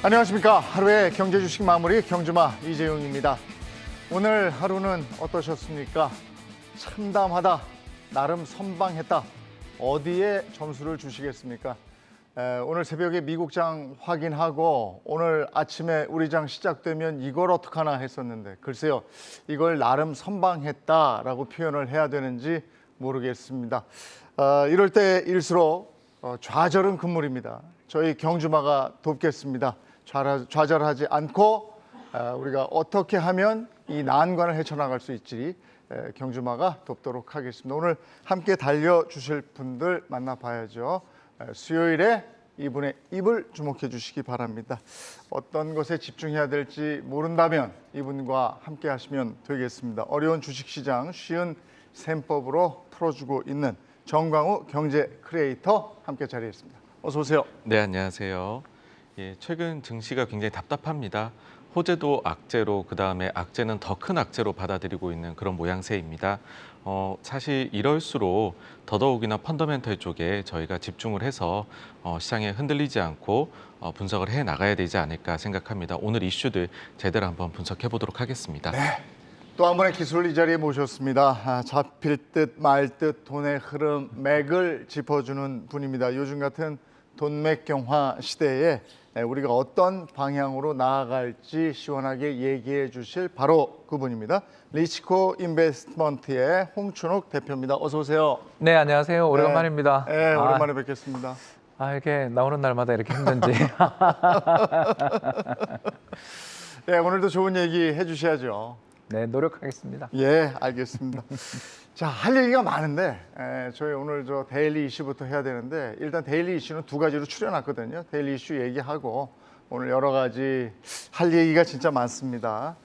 안녕하십니까. 하루의 경제 주식 마무리 경주마 이재용입니다. 오늘 하루는 어떠셨습니까? 참담하다, 나름 선방했다. 어디에 점수를 주시겠습니까? 오늘 새벽에 미국장 확인하고 오늘 아침에 우리 장 시작되면 이걸 어떡하나 했었는데 글쎄요, 이걸 나름 선방했다라고 표현을 해야 되는지 모르겠습니다. 이럴 때일수록 좌절은 금물입니다. 저희 경주마가 돕겠습니다. 좌절하지 않고 우리가 어떻게 하면 이 난관을 헤쳐나갈 수 있지 경주마가 돕도록 하겠습니다. 오늘 함께 달려주실 분들 만나봐야죠. 수요일에 이분의 입을 주목해 주시기 바랍니다. 어떤 것에 집중해야 될지 모른다면 이분과 함께 하시면 되겠습니다. 어려운 주식시장 쉬운 셈법으로 풀어주고 있는 정광우 경제 크리에이터 함께 자리했습니다. 어서 오세요. 네, 안녕하세요. 예, 최근 증시가 굉장히 답답합니다. 호재도 악재로, 그다음에 악재는 더 큰 악재로 받아들이고 있는 그런 모양새입니다. 사실 이럴수록 더더욱이나 펀더멘털 쪽에 저희가 집중을 해서 시장에 흔들리지 않고 분석을 해 나가야 되지 않을까 생각합니다. 오늘 이슈들 제대로 한번 분석해 보도록 하겠습니다. 네. 또 한 번의 기술 이 자리에 모셨습니다. 잡힐 듯 말 듯 돈의 흐름, 맥을 짚어주는 분입니다. 요즘 같은 돈맥경화 시대에 우리가 어떤 방향으로 나아갈지 시원하게 얘기해 주실 바로 그분입니다. 리치코 인베스트먼트의 홍춘욱 대표입니다. 어서 오세요. 네, 안녕하세요. 오래간만입니다. 네, 오랜만에 뵙겠습니다. 이렇게 나오는 날마다 이렇게 힘든지. 네, 오늘도 좋은 얘기 해주셔야죠. 네, 노력하겠습니다. 예, 알겠습니다. 자, 할 얘기가 많은데 저희 오늘 데일리 이슈부터 해야 되는데 일단 데일리 이슈는 두 가지로 추려놨거든요. 데일리 이슈 얘기하고 오늘 여러 가지 할 얘기가 진짜 많습니다.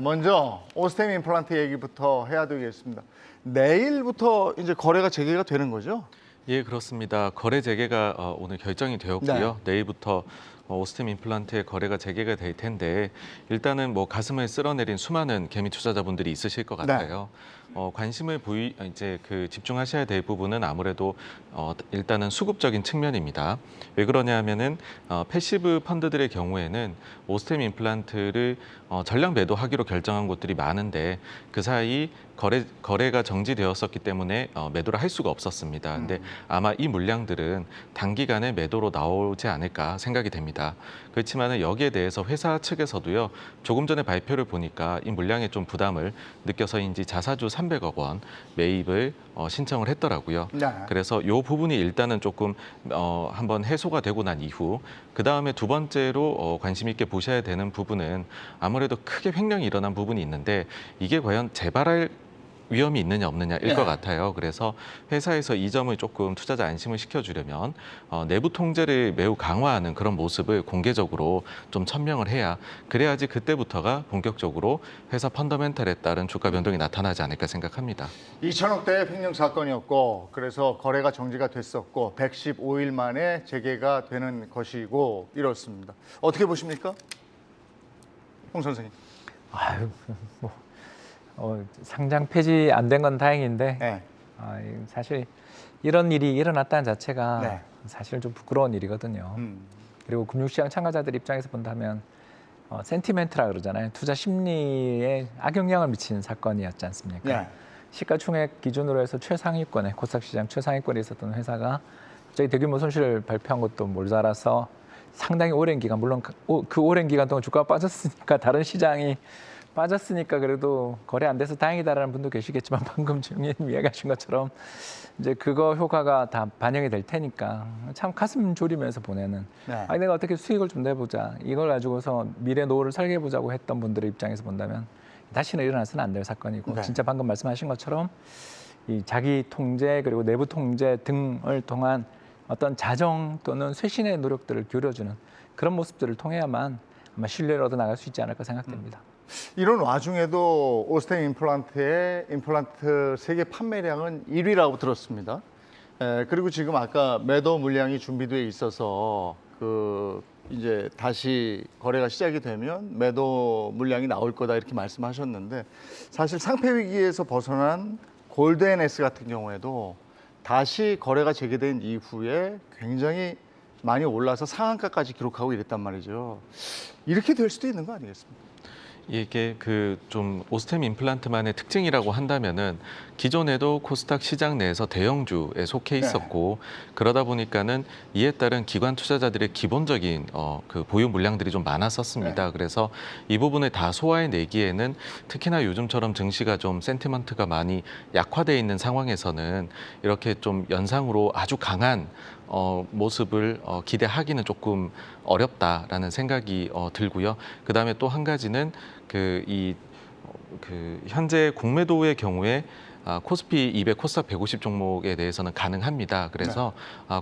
먼저 오스템 임플란트 얘기부터 해야 되겠습니다. 내일부터 이제 거래가 재개가 되는 거죠? 예, 그렇습니다. 거래 재개가 오늘 결정이 되었고요. 네. 내일부터 오스템 임플란트의 거래가 재개가 될 텐데 일단은 뭐 가슴을 쓸어내린 수많은 개미 투자자분들이 있으실 것 같아요. 관심을 집중하셔야 될 부분은 아무래도 일단은 수급적인 측면입니다. 왜 그러냐면은 패시브 펀드들의 경우에는 오스템 임플란트를 전량 매도하기로 결정한 곳들이 많은데 그 사이 거래가 정지되었었기 때문에 매도를 할 수가 없었습니다. 근데 아마 이 물량들은 단기간에 매도로 나오지 않을까 생각이 됩니다. 그렇지만은 여기에 대해서 회사 측에서도요, 조금 전에 발표를 보니까 이 물량에 좀 부담을 느껴서인지 자사주 300억 원 매입을 신청을 했더라고요. 네. 그래서 이 부분이 일단은 조금 한번 해소가 되고 난 이후 그 다음에 두 번째로 관심 있게 보셔야 되는 부분은 아무래도 크게 횡령이 일어난 부분이 있는데 이게 과연 재발할 위험이 있느냐 없느냐일 것 같아요. 그래서 회사에서 이 점을 조금 투자자 안심을 시켜주려면 내부 통제를 매우 강화하는 그런 모습을 공개적으로 좀 천명을 해야 그래야지 그때부터가 본격적으로 회사 펀더멘털에 따른 주가 변동이 나타나지 않을까 생각합니다. 2천억대의 횡령 사건이었고 그래서 거래가 정지가 됐었고 115일 만에 재개가 되는 것이고 이렇습니다. 어떻게 보십니까? 홍 선생님. 상장 폐지 안 된 건 다행인데 네. 사실 이런 일이 일어났다는 자체가 네. 사실 좀 부끄러운 일이거든요. 그리고 금융시장 참가자들 입장에서 본다면 센티멘트라 그러잖아요. 투자 심리에 악영향을 미치는 사건이었지 않습니까? 네. 시가총액 기준으로 해서 최상위권에 코스닥시장 최상위권에 있었던 회사가 갑자기 대규모 손실을 발표한 것도 모자라서 상당히 오랜 기간, 물론 그 오랜 기간 동안 주가가 빠졌으니까 다른 시장이 빠졌으니까 그래도 거래 안 돼서 다행이다라는 분도 계시겠지만 방금 증인 이야기하신 것처럼 이제 그거 효과가 다 반영이 될 테니까 참 가슴 졸이면서 보내는 내가 어떻게 수익을 좀 내보자 이걸 가지고서 미래 노후를 설계해보자고 했던 분들의 입장에서 본다면 다시는 일어나서는 안 될 사건이고 진짜 방금 말씀하신 것처럼 이 자기 통제 그리고 내부 통제 등을 통한 어떤 자정 또는 쇄신의 노력들을 기울여주는 그런 모습들을 통해야만 아마 신뢰를 얻어 나갈 수 있지 않을까 생각됩니다. 이런 와중에도 오스템 임플란트의 임플란트 세계 판매량은 1위라고 들었습니다. 그리고 지금 아까 매도 물량이 준비되어 있어서 이제 다시 거래가 시작이 되면 매도 물량이 나올 거다 이렇게 말씀하셨는데 사실 상폐 위기에서 벗어난 골드앤S 같은 경우에도 다시 거래가 재개된 이후에 굉장히 많이 올라서 상한가까지 기록하고 이랬단 말이죠. 이렇게 될 수도 있는 거 아니겠습니까? 이게 그 좀 오스템 임플란트만의 특징이라고 한다면은 기존에도 코스닥 시장 내에서 대형주에 속해 있었고 그러다 보니까는 이에 따른 기관 투자자들의 기본적인 그 보유 물량들이 좀 많았었습니다. 그래서 이 부분을 다 소화해내기에는 특히나 요즘처럼 증시가 좀 센티먼트가 많이 약화돼 있는 상황에서는 이렇게 좀 연상으로 아주 강한 모습을 기대하기는 조금 어렵다라는 생각이 들고요. 그다음에 또 한 가지는 현재 공매도의 경우에 코스피 200, 코스닥 150 종목에 대해서는 가능합니다. 그래서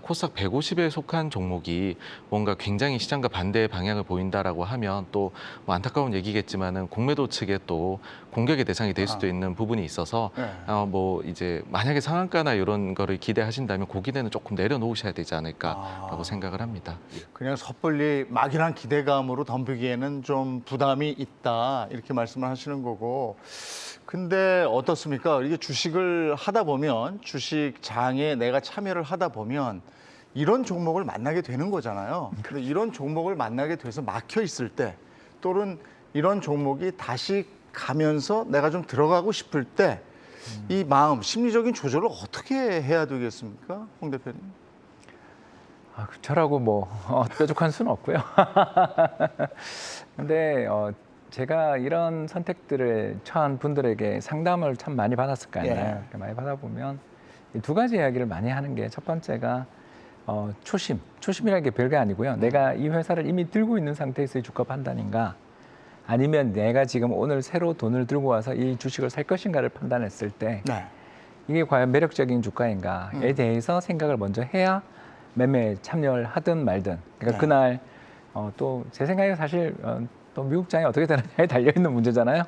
코스닥 150에 속한 종목이 뭔가 굉장히 시장과 반대의 방향을 보인다라고 하면 또 뭐 안타까운 얘기겠지만은 공매도 측에 또 공격의 대상이 될 수도 있는 부분이 있어서 뭐 이제 만약에 상한가나 이런 거를 기대하신다면 그 기대는 조금 내려놓으셔야 되지 않을까라고 생각을 합니다. 그냥 섣불리 막연한 기대감으로 덤비기에는 좀 부담이 있다 이렇게 말씀을 하시는 거고. 근데 어떻습니까? 이게 주식을 하다 보면 주식장에 내가 참여를 하다 보면 이런 종목을 만나게 되는 거잖아요. 근데 이런 종목을 만나게 돼서 막혀 있을 때 또는 이런 종목이 다시 가면서 내가 좀 들어가고 싶을 때 이 마음, 심리적인 조절을 어떻게 해야 되겠습니까? 홍 대표님. 저라고 뭐 뾰족한 수는 없고요. 근데 제가 이런 선택들을 처한 분들에게 상담을 참 많이 받았을 거 아니에요. 이렇게 많이 받아보면 이 두 가지 이야기를 많이 하는 게 첫 번째가 초심이라는 게 별게 아니고요. 내가 이 회사를 이미 들고 있는 상태에서의 주가 판단인가 아니면 내가 지금 오늘 새로 돈을 들고 와서 이 주식을 살 것인가를 판단했을 때 이게 과연 매력적인 주가인가에 대해서 생각을 먼저 해야 매매에 참여를 하든 말든. 그러니까 그날 또 제 생각에 사실 또 미국장이 어떻게 되느냐에 달려있는 문제잖아요.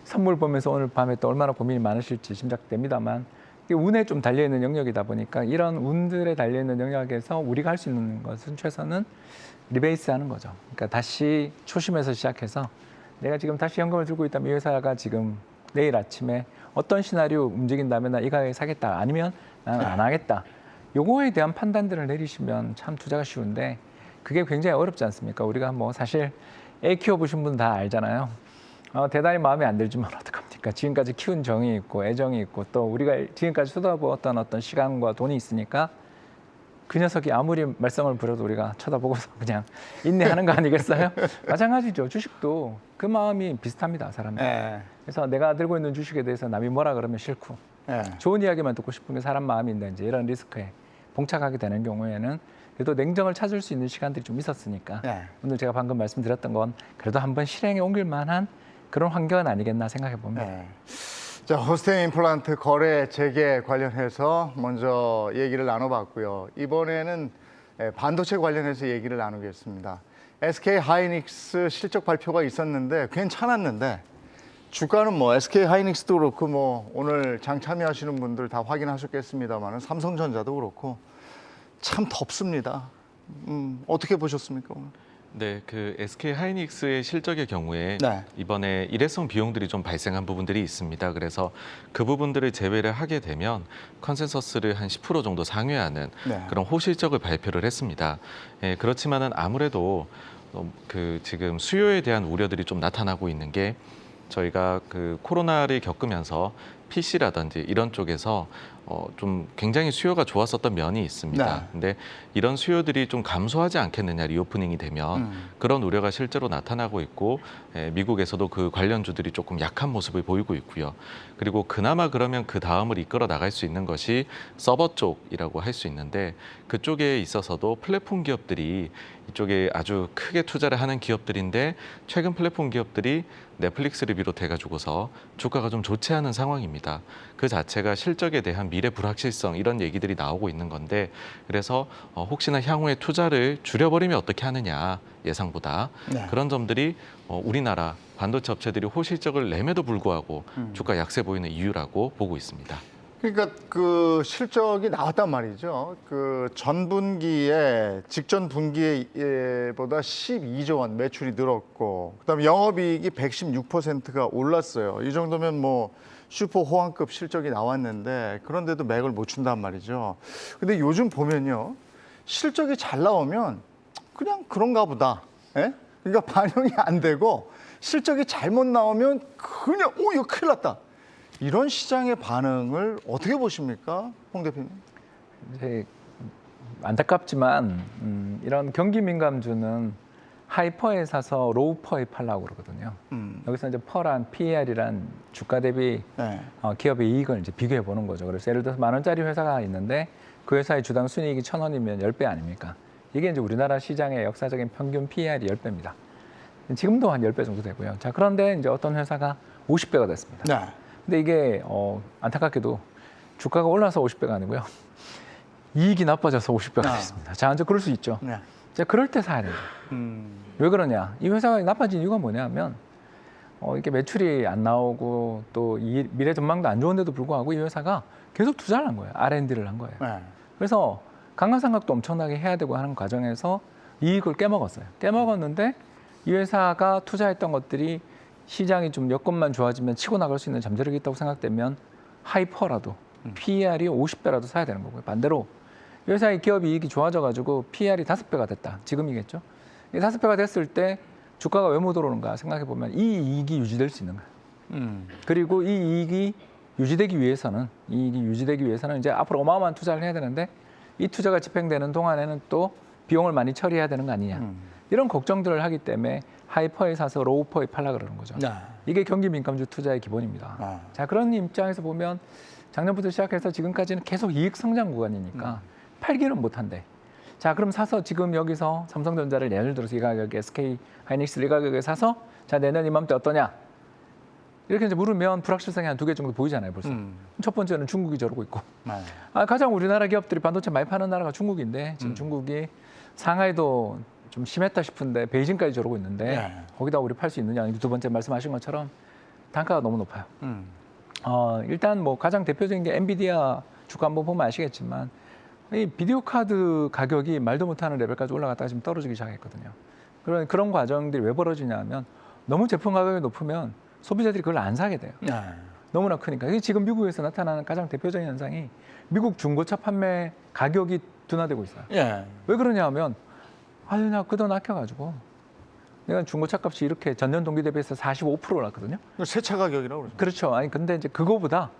선물 보면서 오늘 밤에 또 얼마나 고민이 많으실지 짐작됩니다만 이게 운에 좀 달려있는 영역이다 보니까 이런 운들에 달려있는 영역에서 우리가 할 수 있는 것은 최선은 리베이스하는 거죠. 그러니까 다시 초심에서 시작해서 내가 지금 다시 현금을 들고 있다면 이 회사가 지금 내일 아침에 어떤 시나리오 움직인다면 나 이 가격에 사겠다 아니면 나는 안 하겠다. 요거에 대한 판단들을 내리시면 참 투자가 쉬운데 그게 굉장히 어렵지 않습니까? 우리가 뭐 사실 애 키워보신 분 다 알잖아요. 대단히 마음에 안 들지만 어떡합니까? 지금까지 키운 정이 있고 애정이 있고 또 우리가 지금까지 쏟아부었던 어떤 시간과 돈이 있으니까 그 녀석이 아무리 말썽을 부려도 우리가 쳐다보고서 그냥 인내하는 거 아니겠어요? 마찬가지죠. 주식도 그 마음이 비슷합니다, 사람들. 그래서 내가 들고 있는 주식에 대해서 남이 뭐라 그러면 싫고 좋은 이야기만 듣고 싶은 게 사람 마음인데 이제 이런 리스크에 봉착하게 되는 경우에는 그래도 냉정을 찾을 수 있는 시간들이 좀 있었으니까 오늘 제가 방금 말씀드렸던 건 그래도 한번 실행에 옮길 만한 그런 환경은 아니겠나 생각해 봅니다. 자, 오스템 임플란트 거래 재개 관련해서 먼저 얘기를 나눠봤고요. 이번에는 반도체 관련해서 얘기를 나누겠습니다. SK 하이닉스 실적 발표가 있었는데 괜찮았는데 주가는 뭐 SK 하이닉스도 그렇고 뭐 오늘 장 참여하시는 분들 다 확인하셨겠습니다만 삼성전자도 그렇고 참 덥습니다. 어떻게 보셨습니까 오늘? 네, 그 SK 하이닉스의 실적의 경우에 이번에 일회성 비용들이 좀 발생한 부분들이 있습니다. 그래서 그 부분들을 제외를 하게 되면 컨센서스를 한 10% 정도 상회하는 그런 호실적을 발표를 했습니다. 그렇지만은 아무래도 그 지금 수요에 대한 우려들이 좀 나타나고 있는 게 저희가 그 코로나를 겪으면서 PC라든지 이런 쪽에서 좀 굉장히 수요가 좋았었던 면이 있습니다. 근데 이런 수요들이 좀 감소하지 않겠느냐 리오프닝이 되면 그런 우려가 실제로 나타나고 있고 미국에서도 그 관련주들이 조금 약한 모습을 보이고 있고요. 그리고 그나마 그러면 그 다음을 이끌어 나갈 수 있는 것이 서버 쪽이라고 할 수 있는데 그쪽에 있어서도 플랫폼 기업들이 이쪽에 아주 크게 투자를 하는 기업들인데 최근 플랫폼 기업들이 넷플릭스를 비롯해가지고서 주가가 좀 좋지 않은 상황입니다. 그 자체가 실적에 대한 미래 불확실성 이런 얘기들이 나오고 있는 건데 그래서 혹시나 향후에 투자를 줄여버리면 어떻게 하느냐 예상보다 그런 점들이 우리나라 반도체 업체들이 호실적을 냄에도 불구하고 주가 약세 보이는 이유라고 보고 있습니다. 그러니까 그 실적이 나왔단 말이죠. 그 전분기에 직전 분기보다 12조 원 매출이 늘었고, 그다음에 영업이익이 116%가 올랐어요. 이 정도면 뭐 슈퍼 호황급 실적이 나왔는데 그런데도 맥을 못 춘단 말이죠. 근데 요즘 보면요, 실적이 잘 나오면 그냥 그런가 보다. 예? 그러니까 반영이 안 되고 실적이 잘못 나오면 그냥 이거 큰일 났다. 이런 시장의 반응을 어떻게 보십니까, 홍 대표님? 이제 안타깝지만 이런 경기 민감주는 하이퍼에 사서 로우퍼에 팔라고 그러거든요. 여기서 이제 퍼란 PER이란 주가 대비 네. 기업의 이익을 이제 비교해 보는 거죠. 그래서 예를 들어서 10,000원짜리 회사가 있는데 그 회사의 주당 순이익이 1,000원이면 10배 아닙니까? 이게 이제 우리나라 시장의 역사적인 평균 PER이 10배입니다. 지금도 한 10배 정도 되고요. 자, 그런데 이제 어떤 회사가 50배가 됐습니다. 네. 근데 이게 안타깝게도 주가가 올라서 50배가 아니고요. 이익이 나빠져서 50배가 됐습니다. 자, 이제 그럴 수 있죠. 네. 자, 그럴 때 사야 된다. 왜 그러냐? 이 회사가 나빠진 이유가 뭐냐면 이게 매출이 안 나오고 또 미래 전망도 안 좋은데도 불구하고 이 회사가 계속 투자를 한 거예요. R&D를 한 거예요. 네. 그래서 감가상각도 엄청나게 해야 되고 하는 과정에서 이익을 깨먹었어요. 깨먹었는데 이 회사가 투자했던 것들이 시장이 좀 여건만 좋아지면 치고 나갈 수 있는 잠재력이 있다고 생각되면 하이퍼라도 PER이 50배라도 사야 되는 거고요. 반대로 이 회사의 기업 이익이 좋아져가지고 PER이 5배가 됐다. 지금이겠죠. 이 5배가 됐을 때 주가가 왜 못 오르는가 생각해 보면 이 이익이 유지될 수 있는 거예요. 그리고 이 이익이 유지되기 위해서는 이제 앞으로 어마어마한 투자를 해야 되는데 이 투자가 집행되는 동안에는 또 비용을 많이 처리해야 되는 거 아니냐. 이런 걱정들을 하기 때문에 하이퍼에 사서 로우퍼에 팔라 그러는 거죠. 네. 이게 경기 민감주 투자의 기본입니다. 자, 그런 입장에서 보면 작년부터 시작해서 지금까지는 계속 이익 성장 구간이니까 팔기는 못한대. 자, 그럼 사서 지금 여기서 삼성전자를 예를 들어서 이 가격에 SK 하이닉스를 이 가격에 사서 자, 내년 이맘때 어떠냐? 이렇게 이제 물으면 불확실성이 한 2개 정도 보이잖아요, 벌써. 첫 번째는 중국이 저러고 있고. 네. 가장 우리나라 기업들이 반도체 많이 파는 나라가 중국인데 지금 중국이 상하이도 좀 심했다 싶은데 베이징까지 저러고 있는데 네. 거기다 우리 팔 수 있느냐. 두 번째 말씀하신 것처럼 단가가 너무 높아요. 일단 뭐 가장 대표적인 게 엔비디아 주가 한번 보면 아시겠지만 이 비디오 카드 가격이 말도 못하는 레벨까지 올라갔다가 지금 떨어지기 시작했거든요. 그런 과정들이 왜 벌어지냐면 너무 제품 가격이 높으면 소비자들이 그걸 안 사게 돼요. 네. 너무나 크니까. 이게 지금 미국에서 나타나는 가장 대표적인 현상이 미국 중고차 판매 가격이 둔화되고 있어요. 예. 왜 그러냐 하면 아유, 나 그 돈 아껴가지고 내가 중고차 값이 이렇게 전년 동기 대비해서 45% 올랐거든요. 세차 가격이라고 그러죠. 그렇죠. 아니 근데 이제 그거보다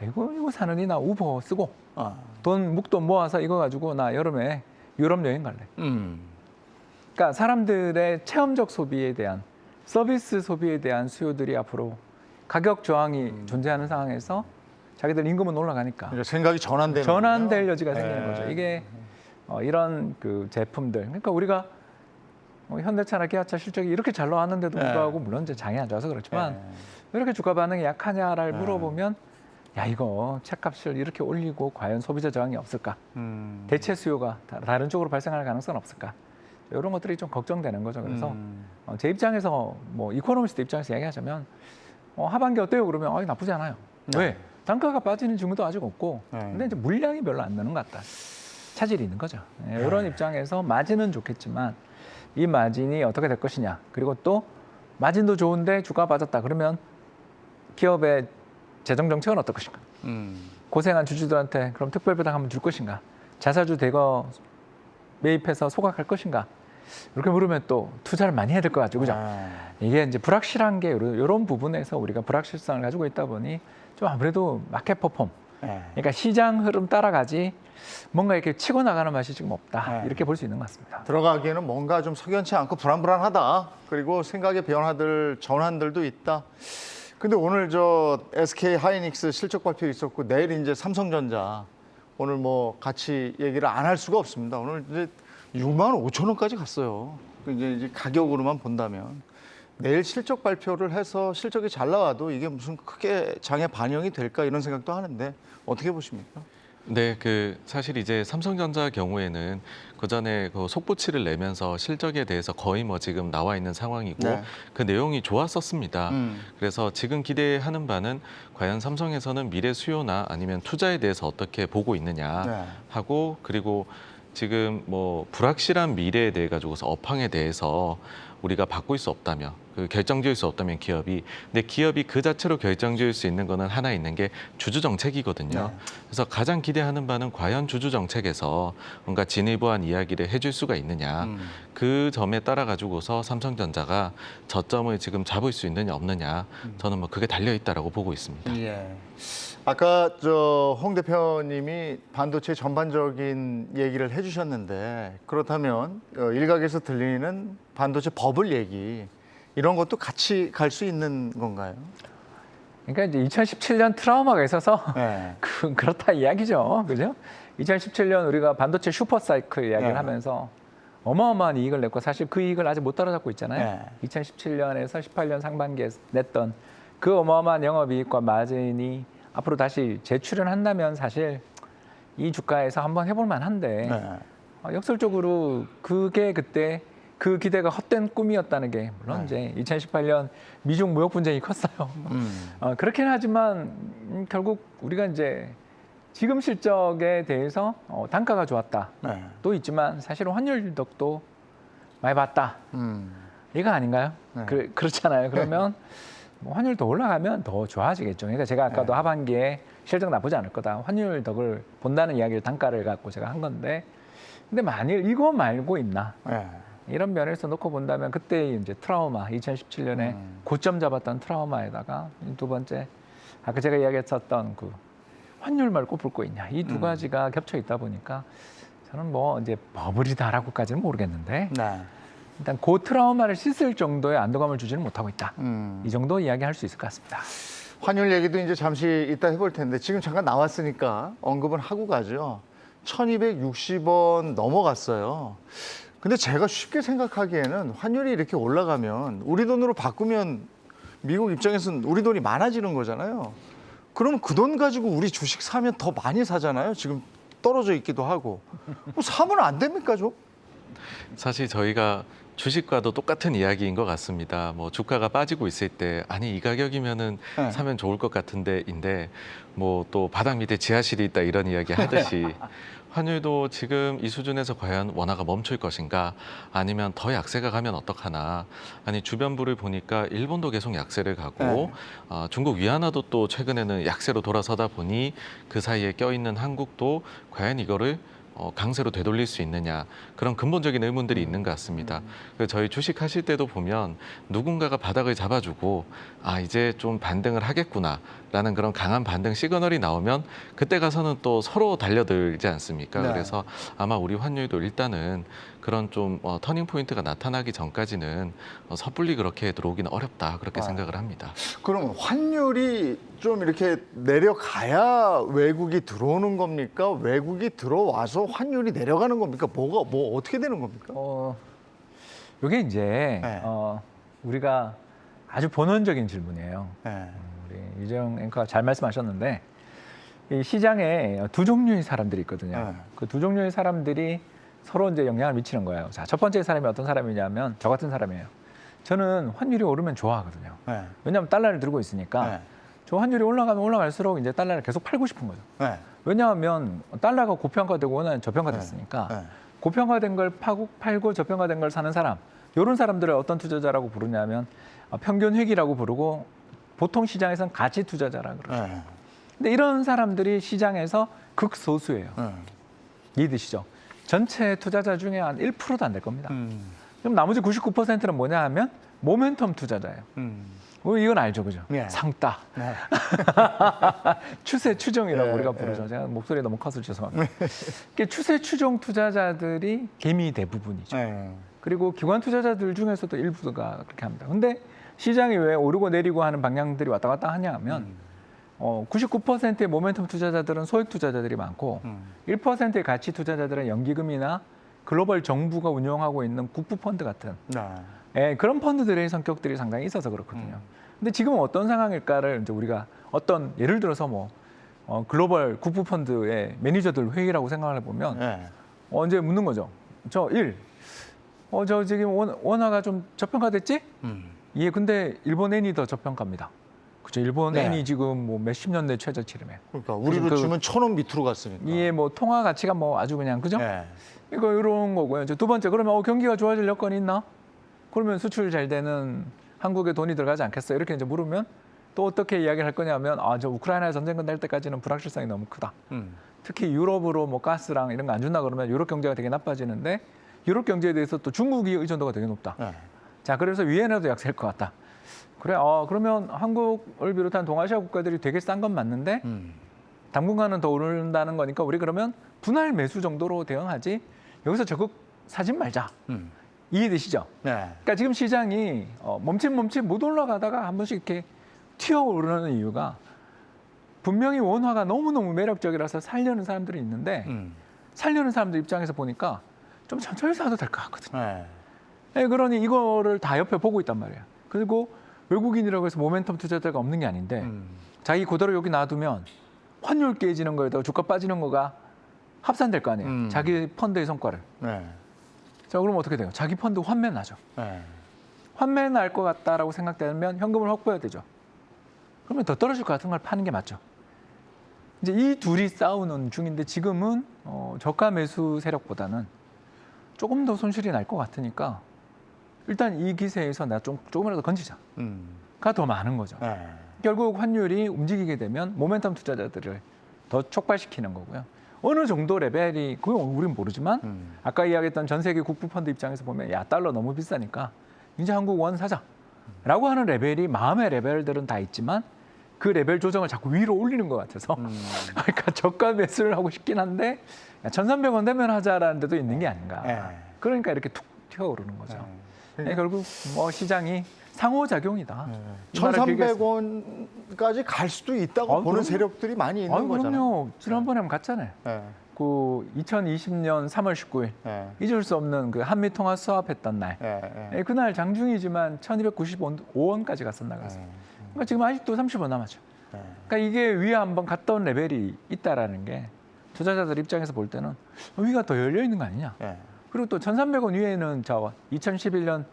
이거 사느니 나 우버 쓰고 아. 돈 묵돈 모아서 이거 가지고 나 여름에 유럽 여행 갈래. 그러니까 사람들의 체험적 소비에 대한 서비스 소비에 대한 수요들이 앞으로 가격 저항이 존재하는 상황에서 자기들 임금은 올라가니까 그러니까 생각이 전환되는 전환될 거군요. 여지가 생기는 거죠. 이게 이런 그 제품들. 그러니까 우리가 현대차나 기아차 실적이 이렇게 잘 나왔는데도 불구하고 물론 이제 장이 안 좋아서 그렇지만 왜 이렇게 주가 반응이 약하냐를 물어보면 야, 이거 책값을 이렇게 올리고 과연 소비자 저항이 없을까? 대체 수요가 다른 쪽으로 발생할 가능성은 없을까? 이런 것들이 좀 걱정되는 거죠. 그래서 제 입장에서 뭐 이코노미스트 입장에서 얘기하자면 하반기 어때요? 그러면 나쁘지 않아요. 왜? 단가가 빠지는 증거도 아직 없고 근데 이제 물량이 별로 안 느는 것 같다. 차질이 있는 거죠. 이런 입장에서 마진은 좋겠지만 이 마진이 어떻게 될 것이냐. 그리고 또 마진도 좋은데 주가가 빠졌다. 그러면 기업의 재정 정책은 어떨 것인가. 고생한 주주들한테 그럼 특별배당 한번 줄 것인가. 자사주 대거 매입해서 소각할 것인가. 이렇게 물으면 또 투자를 많이 해야 될 것 같죠. 그죠? 이게 이제 불확실한 게 이런 부분에서 우리가 불확실성을 가지고 있다 보니 좀 아무래도 마켓 퍼폼. 그러니까 시장 흐름 따라가지 뭔가 이렇게 치고 나가는 맛이 지금 없다. 이렇게 볼 수 있는 것 같습니다. 들어가기에는 뭔가 좀 석연치 않고 불안불안하다. 그리고 생각의 변화들, 전환들도 있다. 근데 오늘 저 SK 하이닉스 실적 발표 있었고 내일 이제 삼성전자 오늘 뭐 같이 얘기를 안 할 수가 없습니다. 오늘 이제 6만 5천 원까지 갔어요. 이제 가격으로만 본다면 내일 실적 발표를 해서 실적이 잘 나와도 이게 무슨 크게 장에 반영이 될까 이런 생각도 하는데 어떻게 보십니까? 네, 사실 이제 삼성전자 경우에는 그 전에 그 속보치를 내면서 실적에 대해서 거의 뭐 지금 나와 있는 상황이고 네. 그 내용이 좋았었습니다. 그래서 지금 기대하는 바는 과연 삼성에서는 미래 수요나 아니면 투자에 대해서 어떻게 보고 있느냐 하고 그리고 지금 뭐 불확실한 미래에 대해 가지고서 업황에 대해서 우리가 바꿀 수 없다면 그 결정지을 수 없다면 기업이, 근데 기업이 그 자체로 결정지을 수 있는 거는 하나 있는 게 주주 정책이거든요. 네. 그래서 가장 기대하는 바는 과연 주주 정책에서 뭔가 진일보한 이야기를 해줄 수가 있느냐. 그 점에 따라 가지고서 삼성전자가 저점을 지금 잡을 수 있느냐 없느냐. 저는 뭐 그게 달려 있다라고 보고 있습니다. 예. 아까 홍 대표님이 반도체 전반적인 얘기를 해주셨는데 그렇다면 일각에서 들리는 반도체 버블 얘기 이런 것도 같이 갈 수 있는 건가요? 그러니까 이제 2017년 트라우마가 있어서 네. 그렇다 이야기죠. 그죠? 2017년 우리가 반도체 슈퍼사이클 이야기를 네. 하면서 어마어마한 이익을 냈고 사실 그 이익을 아직 못 따라잡고 있잖아요. 네. 2017년에서 18년 상반기에 냈던 그 어마어마한 영업이익과 마진이 앞으로 다시 재출연한다면 사실 이 주가에서 한번 해볼 만한데 네. 역설적으로 그게 그때 그 기대가 헛된 꿈이었다는 게 물론 이제 2018년 미중 무역 분쟁이 컸어요. 그렇긴 하지만 결국 우리가 이제 지금 실적에 대해서 단가가 좋았다. 네. 또 있지만 사실은 환율 덕도 많이 봤다. 이거 아닌가요? 네. 그렇잖아요. 그러면 뭐 환율 더 올라가면 더 좋아지겠죠. 그러니까 제가 아까도 하반기에 실적 나쁘지 않을 거다. 환율 덕을 본다는 이야기를 단가를 갖고 제가 한 건데 근데 만일 이거 말고 있나? 네. 이런 면에서 놓고 본다면 그때 이제 트라우마 2017년에 고점 잡았던 트라우마에다가 두 번째 아까 제가 이야기했었던 그 환율 말고 볼 거 있냐 이 두 가지가 겹쳐 있다 보니까 저는 뭐 이제 버블이다라고까지는 모르겠는데 네. 일단 그 트라우마를 씻을 정도의 안도감을 주지는 못하고 있다. 이 정도 이야기할 수 있을 것 같습니다. 환율 얘기도 이제 잠시 이따 해볼 텐데 지금 잠깐 나왔으니까 언급은 하고 가죠. 1260원 넘어갔어요. 근데 제가 쉽게 생각하기에는 환율이 이렇게 올라가면 우리 돈으로 바꾸면 미국 입장에서는 우리 돈이 많아지는 거잖아요. 그럼 그 돈 가지고 우리 주식 사면 더 많이 사잖아요. 지금 떨어져 있기도 하고. 뭐 사면 안 됩니까 좀? 사실 저희가 주식과도 똑같은 이야기인 것 같습니다. 뭐 주가가 빠지고 있을 때 아니 이 가격이면은 네. 사면 좋을 것 같은데인데 뭐 또 바닥 밑에 지하실이 있다 이런 이야기 하듯이 환율도 지금 이 수준에서 과연 원화가 멈출 것인가 아니면 더 약세가 가면 어떡하나 아니 주변부를 보니까 일본도 계속 약세를 가고 네. 중국 위안화도 또 최근에는 약세로 돌아서다 보니 그 사이에 껴있는 한국도 과연 이거를 강세로 되돌릴 수 있느냐 그런 근본적인 의문들이 있는 것 같습니다. 그래서 저희 주식 하실 때도 보면 누군가가 바닥을 잡아주고 아 이제 좀 반등을 하겠구나라는 그런 강한 반등 시그널이 나오면 그때 가서는 또 서로 달려들지 않습니까? 네. 그래서 아마 우리 환율도 일단은 그런 좀 터닝 포인트가 나타나기 전까지는 섣불리 그렇게 들어오기는 어렵다 그렇게 생각을 합니다. 그럼 환율이 좀 이렇게 내려가야 외국이 들어오는 겁니까? 외국이 들어와서 환율이 내려가는 겁니까? 뭐 어떻게 되는 겁니까? 이게 이제 네. 우리가 아주 본원적인 질문이에요. 네. 우리 유정 앵커가 잘 말씀하셨는데 이 시장에 두 종류의 사람들이 있거든요. 네. 그 두 종류의 사람들이 서로 이제 영향을 미치는 거예요. 자, 첫 번째 사람이 어떤 사람이냐면 저 같은 사람이에요. 저는 환율이 오르면 좋아하거든요. 네. 왜냐하면 달러를 들고 있으니까 네. 저 환율이 올라가면 올라갈수록 이제 달러를 계속 팔고 싶은 거죠. 네. 왜냐하면 달러가 고평가되고 원화는 저평가됐으니까 네. 고평가된 걸 팔고 저평가된 걸 사는 사람 이런 사람들을 어떤 투자자라고 부르냐면 평균 회귀라고 부르고 보통 시장에서는 가치 투자자라 그러죠. 네. 근데 이런 사람들이 시장에서 극소수예요. 네. 이해되시죠? 전체 투자자 중에 한 1%도 안 될 겁니다. 음. 그럼 나머지 99%는 뭐냐 하면 모멘텀 투자자예요. 이건 알죠, 그죠? 네. 상따. 네. 추세 추종이라고 네, 우리가 부르죠. 제가 목소리 너무 커서 죄송합니다. 추세 추종 투자자들이 개미 대부분이죠. 네. 그리고 기관 투자자들 중에서도 일부가 그렇게 합니다. 근데 시장이 왜 오르고 내리고 하는 방향들이 왔다 갔다 하냐 하면 99%의 모멘텀 투자자들은 소액 투자자들이 많고 1%의 가치 투자자들은 연기금이나 글로벌 정부가 운영하고 있는 국부펀드 같은 네. 그런 펀드들의 성격들이 상당히 있어서 그렇거든요. 근데 지금은 어떤 상황일까를 이제 우리가 어떤 예를 들어서 뭐 글로벌 국부펀드의 매니저들 회의라고 생각을 해보면 네. 이제 묻는 거죠. 저 지금 원화가 좀 저평가됐지? 예, 근데 일본 엔이 더 저평가입니다. 그렇죠. 일본 네. 엔이 지금 뭐 몇십 년 내 최저치름에. 그러니까 우리로 치면 1,000원 밑으로 갔으니까. 예, 뭐 통화 가치가 뭐 아주 그냥 그죠? 네. 이거 이런 거고요. 이제 두 번째 그러면 경기가 좋아질 여건이 있나? 그러면 수출 잘 되는 한국에 돈이 들어가지 않겠어요? 이렇게 이제 물으면 또 어떻게 이야기를 할 거냐면 저 우크라이나 전쟁 끝날 때까지는 불확실성이 너무 크다. 특히 유럽으로 뭐 가스랑 이런 거 안 준다 그러면 유럽 경제가 되게 나빠지는데 유럽 경제에 대해서 또 중국이 의존도가 되게 높다. 자, 그래서 위엔화도 약세일 것 같다. 그래, 그러면 한국을 비롯한 동아시아 국가들이 되게 싼 건 맞는데 당분간은 더 오른다는 거니까 우리 그러면 분할 매수 정도로 대응하지 여기서 적극 사지 말자. 이해되시죠? 네. 그러니까 지금 시장이 멈칫 못 올라가다가 한 번씩 이렇게 튀어오르는 이유가 분명히 원화가 너무너무 매력적이라서 살려는 사람들이 있는데 살려는 사람들 입장에서 보니까 좀 천천히 사도 될 것 같거든요. 네, 그러니 이거를 다 옆에 보고 있단 말이에요. 그리고 외국인이라고 해서 모멘텀 투자자가 없는 게 아닌데 자기 그대로 여기 놔두면 환율 깨지는 거에다가 주가 빠지는 거가 합산될 거 아니에요. 자기 펀드의 성과를. 네. 자, 그러면 어떻게 돼요? 자기 펀드 환매 나죠. 네. 환매 날 것 같다라고 생각되면 현금을 확보해야 되죠. 그러면 더 떨어질 것 같은 걸 파는 게 맞죠. 이제 이 둘이 싸우는 중인데 지금은 저가 매수 세력보다는 조금 더 손실이 날 것 같으니까 일단 이 기세에서 나 조금이라도 건지자가 더 많은 거죠. 네. 결국 환율이 움직이게 되면 모멘텀 투자자들을 더 촉발시키는 거고요. 어느 정도 레벨이 그건 우리는 모르지만 아까 이야기했던 전 세계 국부 펀드 입장에서 보면 야 달러 너무 비싸니까 이제 한국 원 사자라고 하는 레벨이 마음의 레벨들은 다 있지만 그 레벨 조정을 자꾸 위로 올리는 것 같아서 그러니까 저가 매수를 하고 싶긴 한데 1,300원 되면 하자라는 데도 있는 게 아닌가. 그러니까 이렇게 툭 튀어오르는 거죠. 네, 결국 뭐 시장이 상호작용이다. 1,300원까지 갈 수도 있다고 보는 세력들이 많이 있는 거잖아요. 그럼요. 지난번에 한번 갔잖아요. 네. 그 2020년 3월 19일 잊을 수 없는 그 한미 통화 수합했던 날. 그날 장중이지만 1,295원까지 갔었나 그랬어요. 그러니까 지금 아직도 30원 남았죠. 그러니까 이게 위에 한번 갔다 온 레벨이 있다라는 게 투자자들 입장에서 볼 때는 위가 더 열려 있는 거 아니냐. 그리고 또 1,300원 위에는 2011년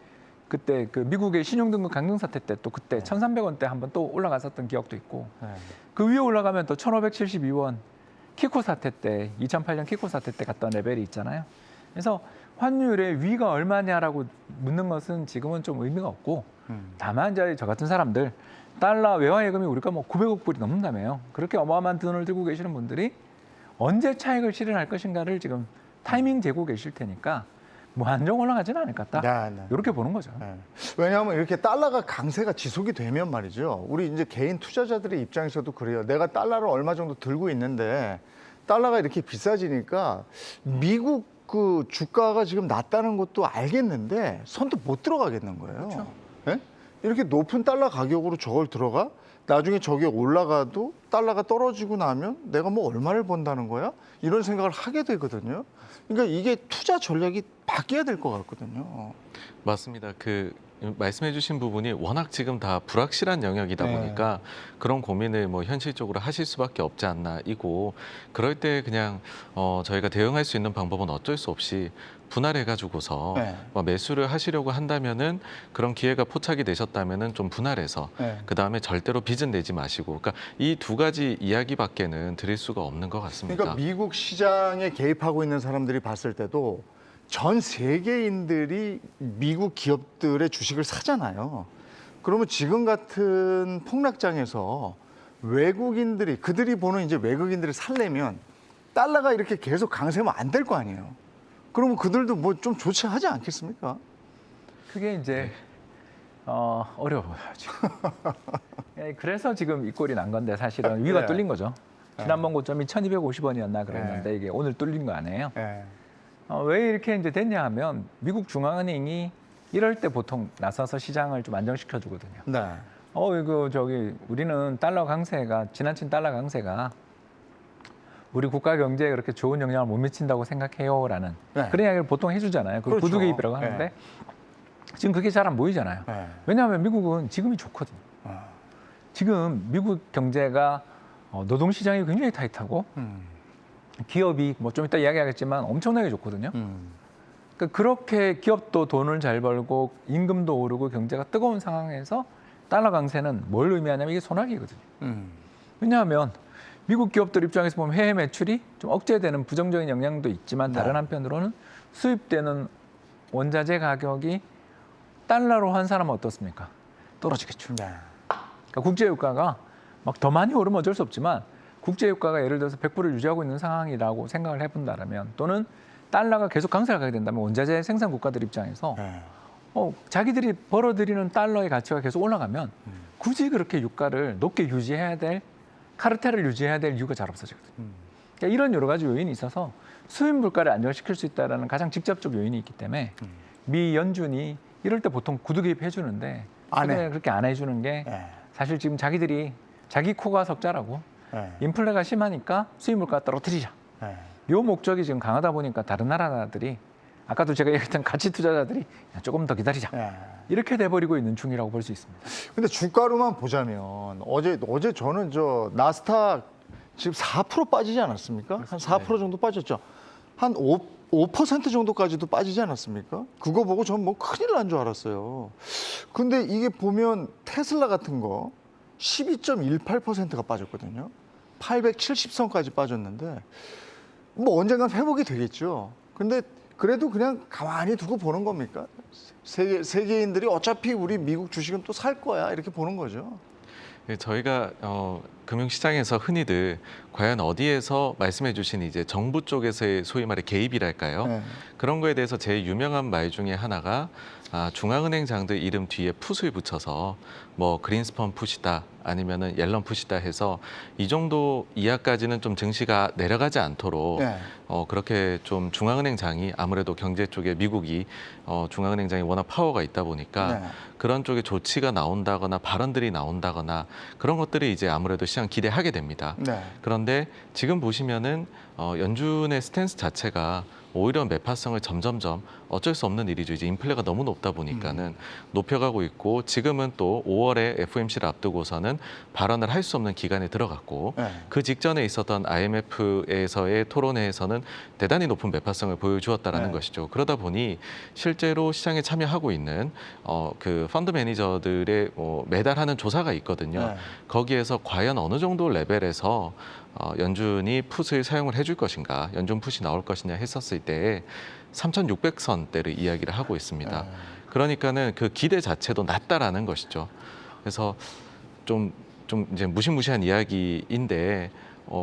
그때 그 미국의 신용등급 강등 사태 때 또 그때 1,300원대 한번 또 올라갔었던 기억도 있고 그 위에 올라가면 또 1,572원 키코 사태 때 2008년 키코 사태 때 갔던 레벨이 있잖아요. 그래서 환율의 위가 얼마냐라고 묻는 것은 지금은 좀 의미가 없고 다만 이제 저 같은 사람들 달러 외화 예금이 우리가 뭐 900억 불이 넘는다며요. 그렇게 어마어마한 돈을 들고 계시는 분들이 언제 차익을 실현할 것인가를 지금 타이밍 재고 계실 테니까 무한정 올라가지는 않을 것 같다. 이렇게 보는 거죠. 왜냐하면 이렇게 달러가 강세가 지속이 되면 말이죠. 우리 이제 개인 투자자들의 입장에서도 그래요. 내가 달러를 얼마 정도 들고 있는데 달러가 이렇게 비싸지니까 미국 그 주가가 지금 낮다는 것도 알겠는데 손도 못 들어가겠는 거예요. 그렇죠. 네? 이렇게 높은 달러 가격으로 저걸 들어가? 나중에 저게 올라가도 달러가 떨어지고 나면 내가 뭐 얼마를 번다는 거야? 이런 생각을 하게 되거든요. 그러니까 이게 투자 전략이 바뀌어야 될 것 같거든요. 맞습니다. 말씀해주신 부분이 워낙 지금 다 불확실한 영역이다 보니까 그런 고민을 뭐 현실적으로 하실 수밖에 없지 않나 이고 그럴 때 그냥 저희가 대응할 수 있는 방법은 어쩔 수 없이 분할해가지고서 매수를 하시려고 한다면은 그런 기회가 포착이 되셨다면은 좀 분할해서 그 다음에 절대로 빚은 내지 마시고 그러니까 이 두 가지 이야기밖에는 드릴 수가 없는 것 같습니다. 그러니까 미국 시장에 개입하고 있는 사람들이 봤을 때도 전 세계인들이 미국 기업들의 주식을 사잖아요. 그러면 지금 같은 폭락장에서 외국인들이 그들이 보는 이제 외국인들을 살려면 달러가 이렇게 계속 강세면 안 될 거 아니에요. 그러면 그들도 뭐 좀 조치하지 않겠습니까? 그게 이제 어려워요 지금. 그래서 지금 이 꼴이 난 건데 사실은 위가 뚫린 거죠. 지난번 고점이 1,250원이었나 그랬는데 이게 오늘 뚫린 거 아니에요. 왜 이렇게 이제 됐냐 하면 미국 중앙은행이 이럴 때 보통 나서서 시장을 좀 안정시켜 주거든요. 이거 우리는 달러 강세가 지나친 달러 강세가 우리 국가 경제에 그렇게 좋은 영향을 못 미친다고 생각해요라는 그런 이야기를 보통 해주잖아요. 그 그렇죠. 구두 개입이라고 하는데 지금 그게 잘 안 보이잖아요. 왜냐하면 미국은 지금이 좋거든요. 지금 미국 경제가 노동시장이 굉장히 타이트하고 기업이 뭐 좀 이따 이야기하겠지만 엄청나게 좋거든요. 그러니까 그렇게 기업도 돈을 잘 벌고 임금도 오르고 경제가 뜨거운 상황에서 달러 강세는 뭘 의미하냐면 이게 소나기거든요. 왜냐하면 미국 기업들 입장에서 보면 해외 매출이 좀 억제되는 부정적인 영향도 있지만 다른 한편으로는 수입되는 원자재 가격이 달러로 환산하면 어떻습니까? 떨어지겠죠. 네. 그러니까 국제유가가 막 더 많이 오르면 어쩔 수 없지만 국제유가가 예를 들어서 100%를 유지하고 있는 상황이라고 생각을 해본다면 또는 달러가 계속 강세를 가게 된다면 원자재 생산 국가들 입장에서 네. 자기들이 벌어들이는 달러의 가치가 계속 올라가면 굳이 그렇게 유가를 높게 유지해야 될 카르텔을 유지해야 될 이유가 잘 없어지거든요. 그러니까 이런 여러 가지 요인이 있어서 수입 물가를 안정시킬 수 있다는 가장 직접적 요인이 있기 때문에 미 연준이 이럴 때 보통 구두개입 해주는데 최근에 그렇게 안 해주는 게 네. 사실 지금 자기들이 자기 코가 석자라고 네. 인플레가 심하니까 수입 물가 떨어뜨리자. 네. 요 목적이 지금 강하다 보니까 다른 나라들이 아까도 제가 얘기했던 가치 투자자들이 야, 조금 더 기다리자. 네. 이렇게 돼버리고 있는 중이라고 볼 수 있습니다. 근데 주가로만 보자면 어제 저는 저 나스닥 지금 4% 빠지지 않았습니까? 한 4% 정도 빠졌죠. 한 5% 정도까지도 빠지지 않았습니까? 그거 보고 전 뭐 큰일 난 줄 알았어요. 근데 이게 보면 테슬라 같은 거 12.18%가 빠졌거든요. 870선까지 빠졌는데 뭐 언젠간 회복이 되겠죠. 근데 그래도 그냥 가만히 두고 보는 겁니까? 세계인들이 어차피 우리 미국 주식은 또 살 거야 이렇게 보는 거죠. 저희가 금융시장에서 흔히들 과연 어디에서 말씀해주신 이제 정부 쪽에서의 소위 말해 개입이랄까요? 네. 그런 거에 대해서 제일 유명한 말 중에 하나가 중앙은행장들 이름 뒤에 풋을 붙여서 뭐 그린스펀 풋이다 아니면은 옐런 풋이다 해서 이 정도 이하까지는 좀 증시가 내려가지 않도록 네. 그렇게 좀 중앙은행장이 아무래도 경제 쪽에 미국이 중앙은행장이 워낙 파워가 있다 보니까 네. 그런 쪽에 조치가 나온다거나 발언들이 나온다거나 그런 것들이 이제 아무래도 시장 기대하게 됩니다. 네. 그런데 지금 보시면은 연준의 스탠스 자체가 오히려 매파성을 점점점 어쩔 수 없는 일이죠. 이제 인플레가 너무 높다 보니까는 높여가고 있고 지금은 또 5월에 FOMC를 앞두고서는 발언을 할 수 없는 기간에 들어갔고 네. 그 직전에 있었던 IMF에서의 토론회에서는 대단히 높은 매파성을 보여주었다라는 네. 것이죠. 그러다 보니 실제로 시장에 참여하고 있는 그 펀드 매니저들의 매달 하는 조사가 있거든요. 네. 거기에서 과연 어느 정도 레벨에서 연준이 풋을 사용을 해줄 것인가, 연준 풋이 나올 것이냐 했었을 때 3,600선대를 이야기를 하고 있습니다. 네. 그러니까는 그 기대 자체도 낮다라는 것이죠. 그래서 좀 이제 무시무시한 이야기인데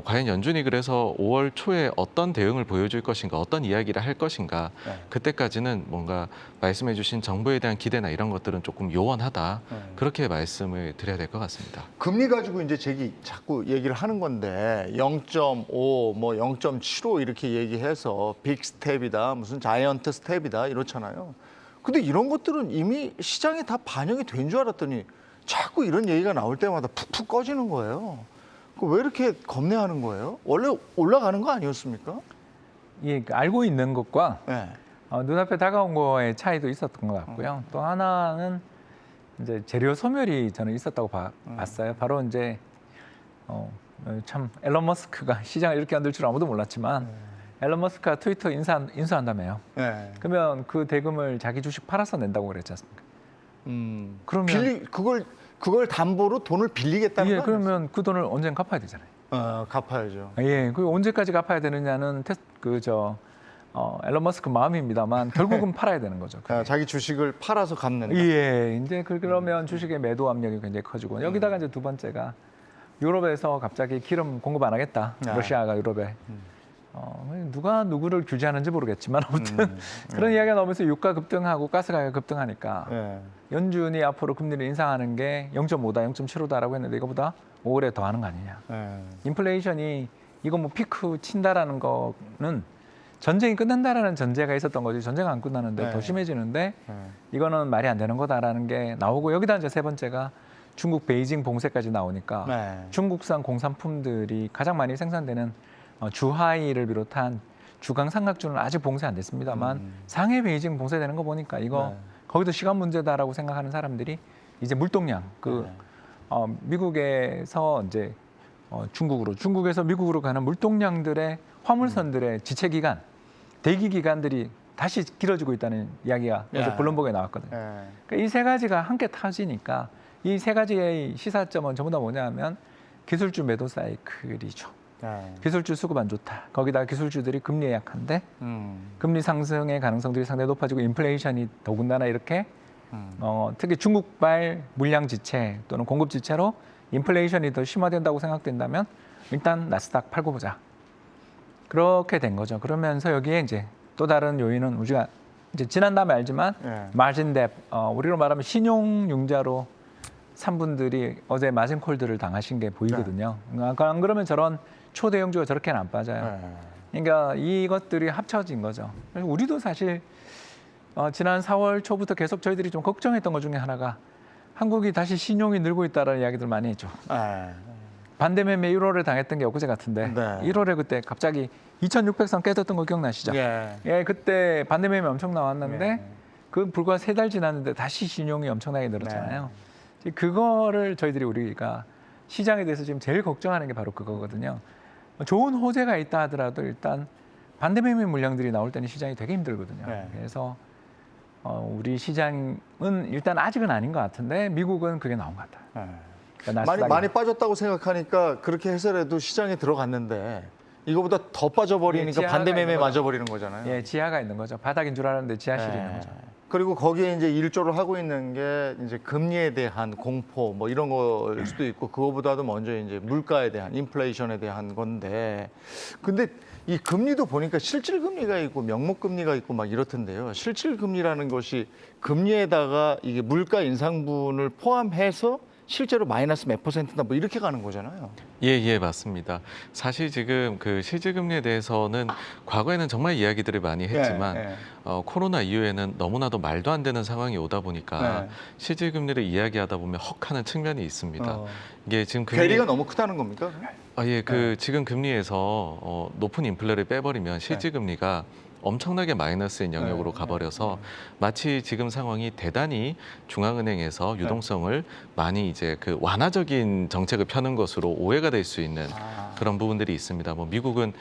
과연 연준이 그래서 5월 초에 어떤 대응을 보여줄 것인가, 어떤 이야기를 할 것인가, 네. 그때까지는 뭔가 말씀해주신 정부에 대한 기대나 이런 것들은 조금 요원하다. 네. 그렇게 말씀을 드려야 될 것 같습니다. 금리 가지고 이제 자꾸 얘기를 하는 건데 0.5, 뭐 0.75 이렇게 얘기해서 빅 스텝이다, 무슨 자이언트 스텝이다 이렇잖아요. 근데 이런 것들은 이미 시장에 다 반영이 된 줄 알았더니 자꾸 이런 얘기가 나올 때마다 푹푹 꺼지는 거예요. 왜 이렇게 겁내하는 거예요? 원래 올라가는 거 아니었습니까? 예, 알고 있는 것과 네. 눈앞에 다가온 거의 차이도 있었던 것 같고요. 또 하나는 이제 재료 소멸이 저는 있었다고 봤어요. 바로 이제 참 앨런 머스크가 시장을 이렇게 만들 줄 아무도 몰랐지만 앨런 머스크가 트위터 인수한다며요. 네. 그러면 그 대금을 자기 주식 팔아서 낸다고 그랬지 않습니까? 그러면 그걸 담보로 돈을 빌리겠다는 예, 거 아니에요? 그러면 그 돈을 언젠가 갚아야 되잖아요. 갚아야죠. 예, 그 언제까지 갚아야 되느냐는 앨런 머스크 마음입니다만 결국은 팔아야 되는 거죠. 그게. 자기 주식을 팔아서 갚는다. 예, 이제 그러면 주식의 매도 압력이 굉장히 커지고 여기다가 이제 두 번째가 유럽에서 갑자기 기름 공급 안 하겠다. 네. 러시아가 유럽에. 누가 누구를 규제하는지 모르겠지만 아무튼 그런 이야기가 나오면서 유가 급등하고 가스 가격 급등하니까 네. 연준이 앞으로 금리를 인상하는 게 0.5다, 0.75다라고 했는데 이거보다 5월에 더 하는 거 아니냐. 네. 인플레이션이 이거 뭐 피크 친다라는 거는 전쟁이 끝난다라는 전제가 있었던 거지 전쟁 안 끝나는데 네. 더 심해지는데 네. 이거는 말이 안 되는 거다라는 게 나오고 여기다 이제 세 번째가 중국 베이징 봉쇄까지 나오니까 네. 중국산 공산품들이 가장 많이 생산되는 주하이를 비롯한 주강 삼각주는 아직 봉쇄 안 됐습니다만 상해 베이징 봉쇄되는 거 보니까 이거 네. 거기도 시간 문제다라고 생각하는 사람들이 이제 물동량 미국에서 이제 중국에서 미국으로 가는 물동량들의 화물선들의 지체 기간, 대기 기간들이 다시 길어지고 있다는 이야기가 어제 네. 블룸버그에 나왔거든요. 네. 그러니까 이 세 가지가 함께 터지니까 이 세 가지의 시사점은 전부 다 뭐냐면 기술주 매도 사이클이죠. 네. 기술주 수급 안 좋다. 거기다 기술주들이 금리에 약한데 금리 상승의 가능성들이 상당히 높아지고 인플레이션이 더군다나 이렇게 특히 중국발 물량 지체 또는 공급 지체로 인플레이션이 더 심화된다고 생각된다면 일단 나스닥 팔고 보자. 그렇게 된 거죠. 그러면서 여기에 이제 또 다른 요인은 우리가 이제 지난 다음에 알지만 예. 마진뎁, 우리로 말하면 신용융자로 산 분들이 어제 마진콜들을 당하신 게 보이거든요. 안 그러면 저런 초대형주가 저렇게는 안 빠져요. 예. 그러니까 이것들이 합쳐진 거죠. 그래서 우리도 사실 지난 4월 초부터 계속 저희들이 좀 걱정했던 것 중에 하나가 한국이 다시 신용이 늘고 있다는 이야기들 많이 했죠. 예. 반대매매 1월에 당했던 게 엊그제 같은데 네. 1월에 그때 갑자기 2600선 깨졌던 거 기억나시죠? 예. 예, 그때 반대매매 엄청 나왔는데 예. 그 불과 3달 지났는데 다시 신용이 엄청나게 늘었잖아요. 그거를 저희들이 우리가 시장에 대해서 지금 제일 걱정하는 게 바로 그거거든요. 좋은 호재가 있다 하더라도 일단 반대매매 물량들이 나올 때는 시장이 되게 힘들거든요. 네. 그래서 우리 시장은 일단 아직은 아닌 것 같은데 미국은 그게 나온 것 같아요. 예. 그러니까 많이 빠졌다고 생각하니까 그렇게 해서라도 시장에 들어갔는데 이거보다 더 빠져버리니까 지하가 반대매매 있는 거죠. 맞아버리는 거잖아요. 예, 지하가 있는 거죠. 바닥인 줄 알았는데 지하실이 있는 거죠. 그리고 거기에 이제 일조를 하고 있는 게 이제 금리에 대한 공포 뭐 이런 걸 수도 있고 그거보다도 먼저 이제 물가에 대한 인플레이션에 대한 건데 근데 이 금리도 보니까 실질 금리가 있고 명목 금리가 있고 막 이렇던데요. 실질 금리라는 것이 금리에다가 이게 물가 인상분을 포함해서 실제로 마이너스 몇 %나 뭐 이렇게 가는 거잖아요. 예, 맞습니다. 사실 지금 그 실질금리에 대해서는 과거에는 정말 이야기들을 많이 했지만 예. 코로나 이후에는 너무나도 말도 안 되는 상황이 오다 보니까 네. 실질금리를 이야기하다 보면 헉하는 측면이 있습니다. 이게 지금 괴리가 너무 크다는 겁니까? 지금 금리에서 높은 인플레를 빼버리면 실질금리가 엄청나게 마이너스인 영역으로 가버려서 마치 지금 상황이 대단히 중앙은행에서 유동성을 많이 이제 그 완화적인 정책을 펴는 것으로 오해가 될 수 있는 그런 부분들이 있습니다. 뭐 미국은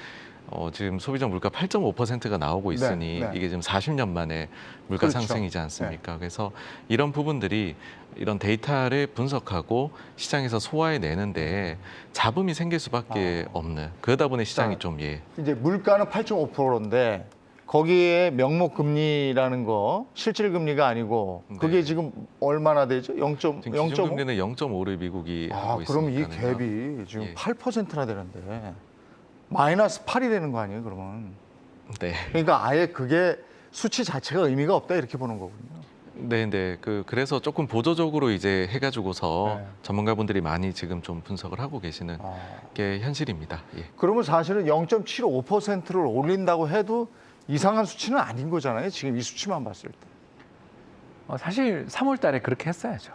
지금 소비자 물가 8.5%가 나오고 있으니 네. 이게 지금 40년 만에 물가 그렇죠. 상승이지 않습니까? 그래서 이런 부분들이 이런 데이터를 분석하고 시장에서 소화해 내는데 잡음이 생길 수밖에 없는 그러다 보니 시장이 좀 이제 물가는 8.5%인데 거기에 명목 금리라는 거 실질 금리가 아니고 그게 네. 지금 얼마나 되죠? 지금 0.5? 기준금리는 0.5를 미국이 하고 그럼 이 있으니까요. 갭이 지금 예. 8%나 되는데 마이너스 8이 되는 거 아니에요, 그러면? 네. 그러니까 아예 그게 수치 자체가 의미가 없다 이렇게 보는 거군요. 네. 그래서 조금 보조적으로 이제 해가지고서 네. 전문가분들이 많이 지금 좀 분석을 하고 계시는 게 현실입니다. 예. 그러면 사실은 0.75%를 올린다고 해도 이상한 수치는 아닌 거잖아요. 지금 이 수치만 봤을 때. 사실 3월 달에 그렇게 했어야죠.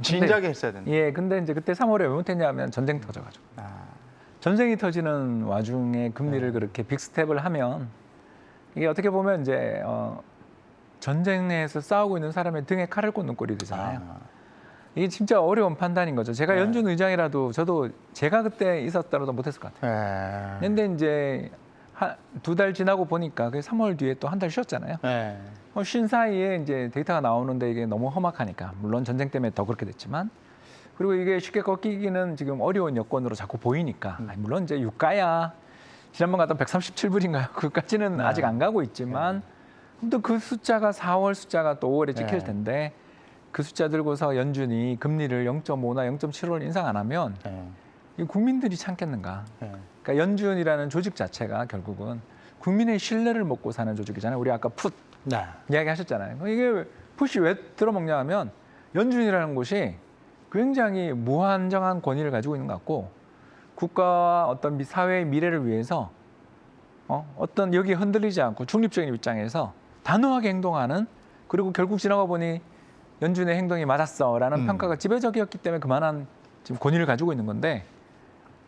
진작에 했어야 된다. 예, 근데 이제 그때 3월에 왜 못했냐면 전쟁 터져가지고. 전쟁이 터지는 와중에 금리를 그렇게 빅스텝을 하면 이게 어떻게 보면 이제 전쟁에서 싸우고 있는 사람의 등에 칼을 꽂는 꼴이 되잖아요. 이게 진짜 어려운 판단인 거죠. 제가 연준 의장이라도 저도 제가 그때 있었더라도 못했을 것 같아요. 근데 이제 2달 지나고 보니까 그 3월 뒤에 또 한 달 쉬었잖아요. 쉰 사이에 이제 데이터가 나오는데 이게 너무 험악하니까 물론 전쟁 때문에 더 그렇게 됐지만 그리고 이게 쉽게 꺾이기는 지금 어려운 여건으로 자꾸 보이니까 물론 이제 유가야 지난번 갔던 137불인가요? 그까지는 아직 안 가고 있지만 또 그 숫자가 4월 숫자가 또 5월에 찍힐 텐데 그 숫자 들고서 연준이 금리를 0.5나 0.75를 인상 안 하면 이 국민들이 참겠는가? 그러니까 연준이라는 조직 자체가 결국은 국민의 신뢰를 먹고 사는 조직이잖아요. 우리 아까 풋 이야기하셨잖아요. 이게 풋이 왜 들어먹냐 하면 연준이라는 곳이 굉장히 무한정한 권위를 가지고 있는 것 같고 국가와 어떤 사회의 미래를 위해서 어떤 여기에 흔들리지 않고 중립적인 입장에서 단호하게 행동하는 그리고 결국 지나가 보니 연준의 행동이 맞았어라는 평가가 지배적이었기 때문에 그만한 지금 권위를 가지고 있는 건데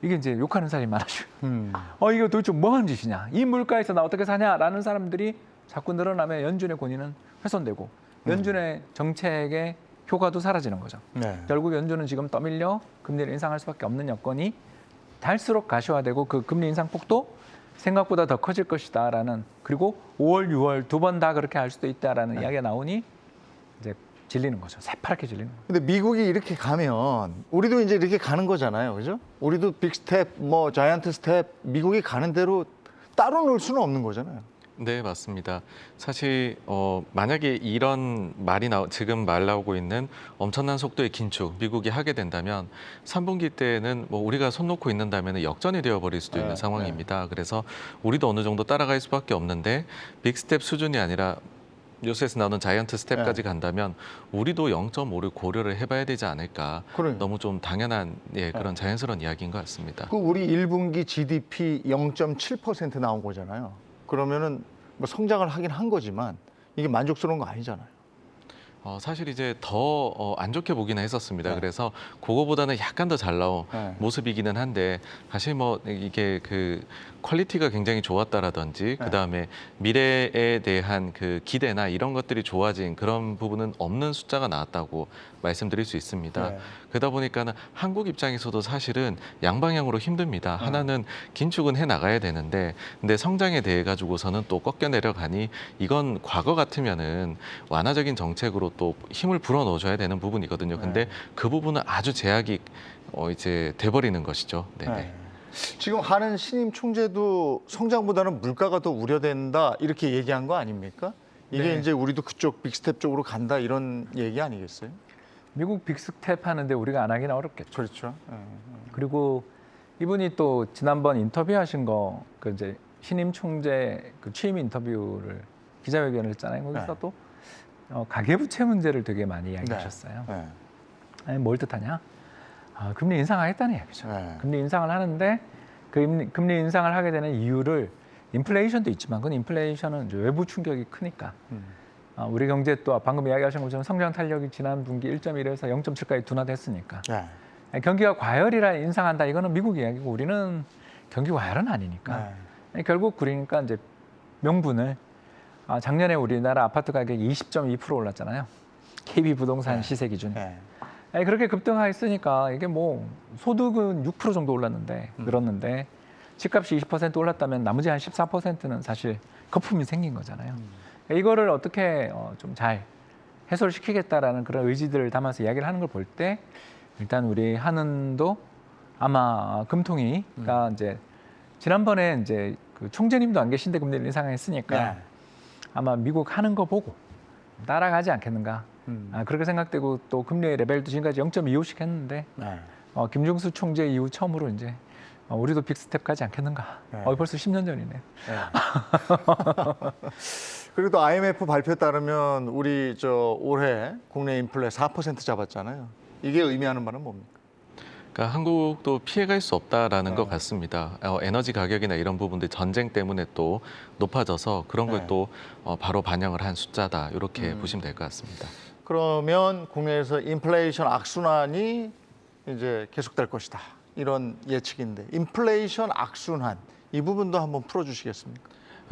이게 이제 욕하는 사람이 많아져요. 이거 도대체 뭐 하는 짓이냐? 이 물가에서 나 어떻게 사냐라는 사람들이 자꾸 늘어나면 연준의 권위는 훼손되고 연준의 정책의 효과도 사라지는 거죠. 결국 연준은 지금 떠밀려 금리를 인상할 수밖에 없는 여건이 갈수록 가시화되고 그 금리 인상 폭도 생각보다 더 커질 것이다라는 그리고 5월, 6월 두 번 다 그렇게 할 수도 있다라는 이야기가 나오니 이제 질리는 거죠. 새파랗게 질리는 거죠. 근데 미국이 이렇게 가면 우리도 이제 이렇게 가는 거잖아요. 그죠? 우리도 빅 스텝, 뭐 자이언트 스텝 미국이 가는 대로 따로 놀 수는 없는 거잖아요. 네, 맞습니다. 사실 만약에 이런 지금 말 나오고 있는 엄청난 속도의 긴축 미국이 하게 된다면 3분기 때는 뭐 우리가 손 놓고 있는다면 역전이 되어버릴 수도 있는 네, 상황입니다. 그래서 우리도 어느 정도 따라갈 수밖에 없는데 빅스텝 수준이 아니라 뉴스에서 나오는 자이언트 스텝까지 간다면 우리도 0.5를 고려를 해봐야 되지 않을까. 그러니까. 너무 좀 당연한 그런 자연스러운 이야기인 것 같습니다. 그 우리 1분기 GDP 0.7% 나온 거잖아요. 그러면은 뭐 성장을 하긴 한 거지만 이게 만족스러운 거 아니잖아요. 사실 이제 더 안 좋게 보기는 했었습니다. 네. 그래서 그거보다는 약간 더 잘 나온 네. 모습이기는 한데 사실 뭐 이게 그 퀄리티가 굉장히 좋았다라든지 그다음에 미래에 대한 그 기대나 이런 것들이 좋아진 그런 부분은 없는 숫자가 나왔다고 말씀드릴 수 있습니다. 네. 그러다 보니까는 한국 입장에서도 사실은 양방향으로 힘듭니다. 하나는 긴축은 해 나가야 되는데 근데 성장에 대해 가지고서는 또 꺾여 내려가니 이건 과거 같으면은 완화적인 정책으로 또 힘을 불어 넣어줘야 되는 부분이거든요. 근데 그 부분은 아주 제약이 이제 돼버리는 것이죠. 네네. 네. 지금 하는 신임 총재도 성장보다는 물가가 더 우려된다 이렇게 얘기한 거 아닙니까? 이게 네. 이제 우리도 그쪽 빅스텝 쪽으로 간다 이런 얘기 아니겠어요? 미국 빅스텝 하는데 우리가 안 하기는 어렵겠죠. 그렇죠. 그리고 이분이 또 지난번 인터뷰하신 거 그 이제 신임 총재 그 취임 인터뷰를 기자회견을 했잖아요. 거기서 네. 또 가계부채 문제를 되게 많이 이야기하셨어요. 네. 아니, 뭘 뜻하냐? 금리 인상하겠다는 얘기죠. 네. 금리 인상을 하는데 그 금리 인상을 하게 되는 이유를 인플레이션도 있지만 그건 인플레이션은 이제 외부 충격이 크니까 우리 경제 또 방금 이야기하신 것처럼 성장 탄력이 지난 분기 1.1에서 0.7까지 둔화됐으니까 네. 경기가 과열이라 인상한다 이거는 미국 이야기고 우리는 경기 과열은 아니니까 결국 그러니까 이제 명분을 작년에 우리나라 아파트 가격이 20.2% 올랐잖아요. KB 부동산 시세 기준이. 그렇게 급등했으니까 이게 뭐 소득은 6% 정도 올랐는데 늘었는데 집값이 20% 올랐다면 나머지 한 14%는 사실 거품이 생긴 거잖아요. 이거를 어떻게 좀 잘 해소를 시키겠다라는 그런 의지들을 담아서 이야기를 하는 걸 볼 때 일단 우리 한은도 아마 금통위가 이제 지난번에 이제 그 총재님도 안 계신데 금리를 인상했으니까 아마 미국 하는 거 보고 따라가지 않겠는가. 그렇게 생각되고 또 금리의 레벨도 지금까지 0.25씩 했는데 김중수 총재 이후 처음으로 이제 우리도 빅스텝 가지 않겠는가. 벌써 10년 전이네요. 그리고 또 IMF 발표에 따르면 우리 올해 국내 인플레 4% 잡았잖아요. 이게 의미하는 바는 뭡니까? 그러니까 한국도 피해갈 수 없다라는 것 같습니다. 에너지 가격이나 이런 부분들 전쟁 때문에 또 높아져서 그런 걸 또 바로 반영을 한 숫자다 이렇게 보시면 될 것 같습니다. 그러면 국내에서 인플레이션 악순환이 이제 계속될 것이다. 이런 예측인데 인플레이션 악순환 이 부분도 한번 풀어주시겠습니까?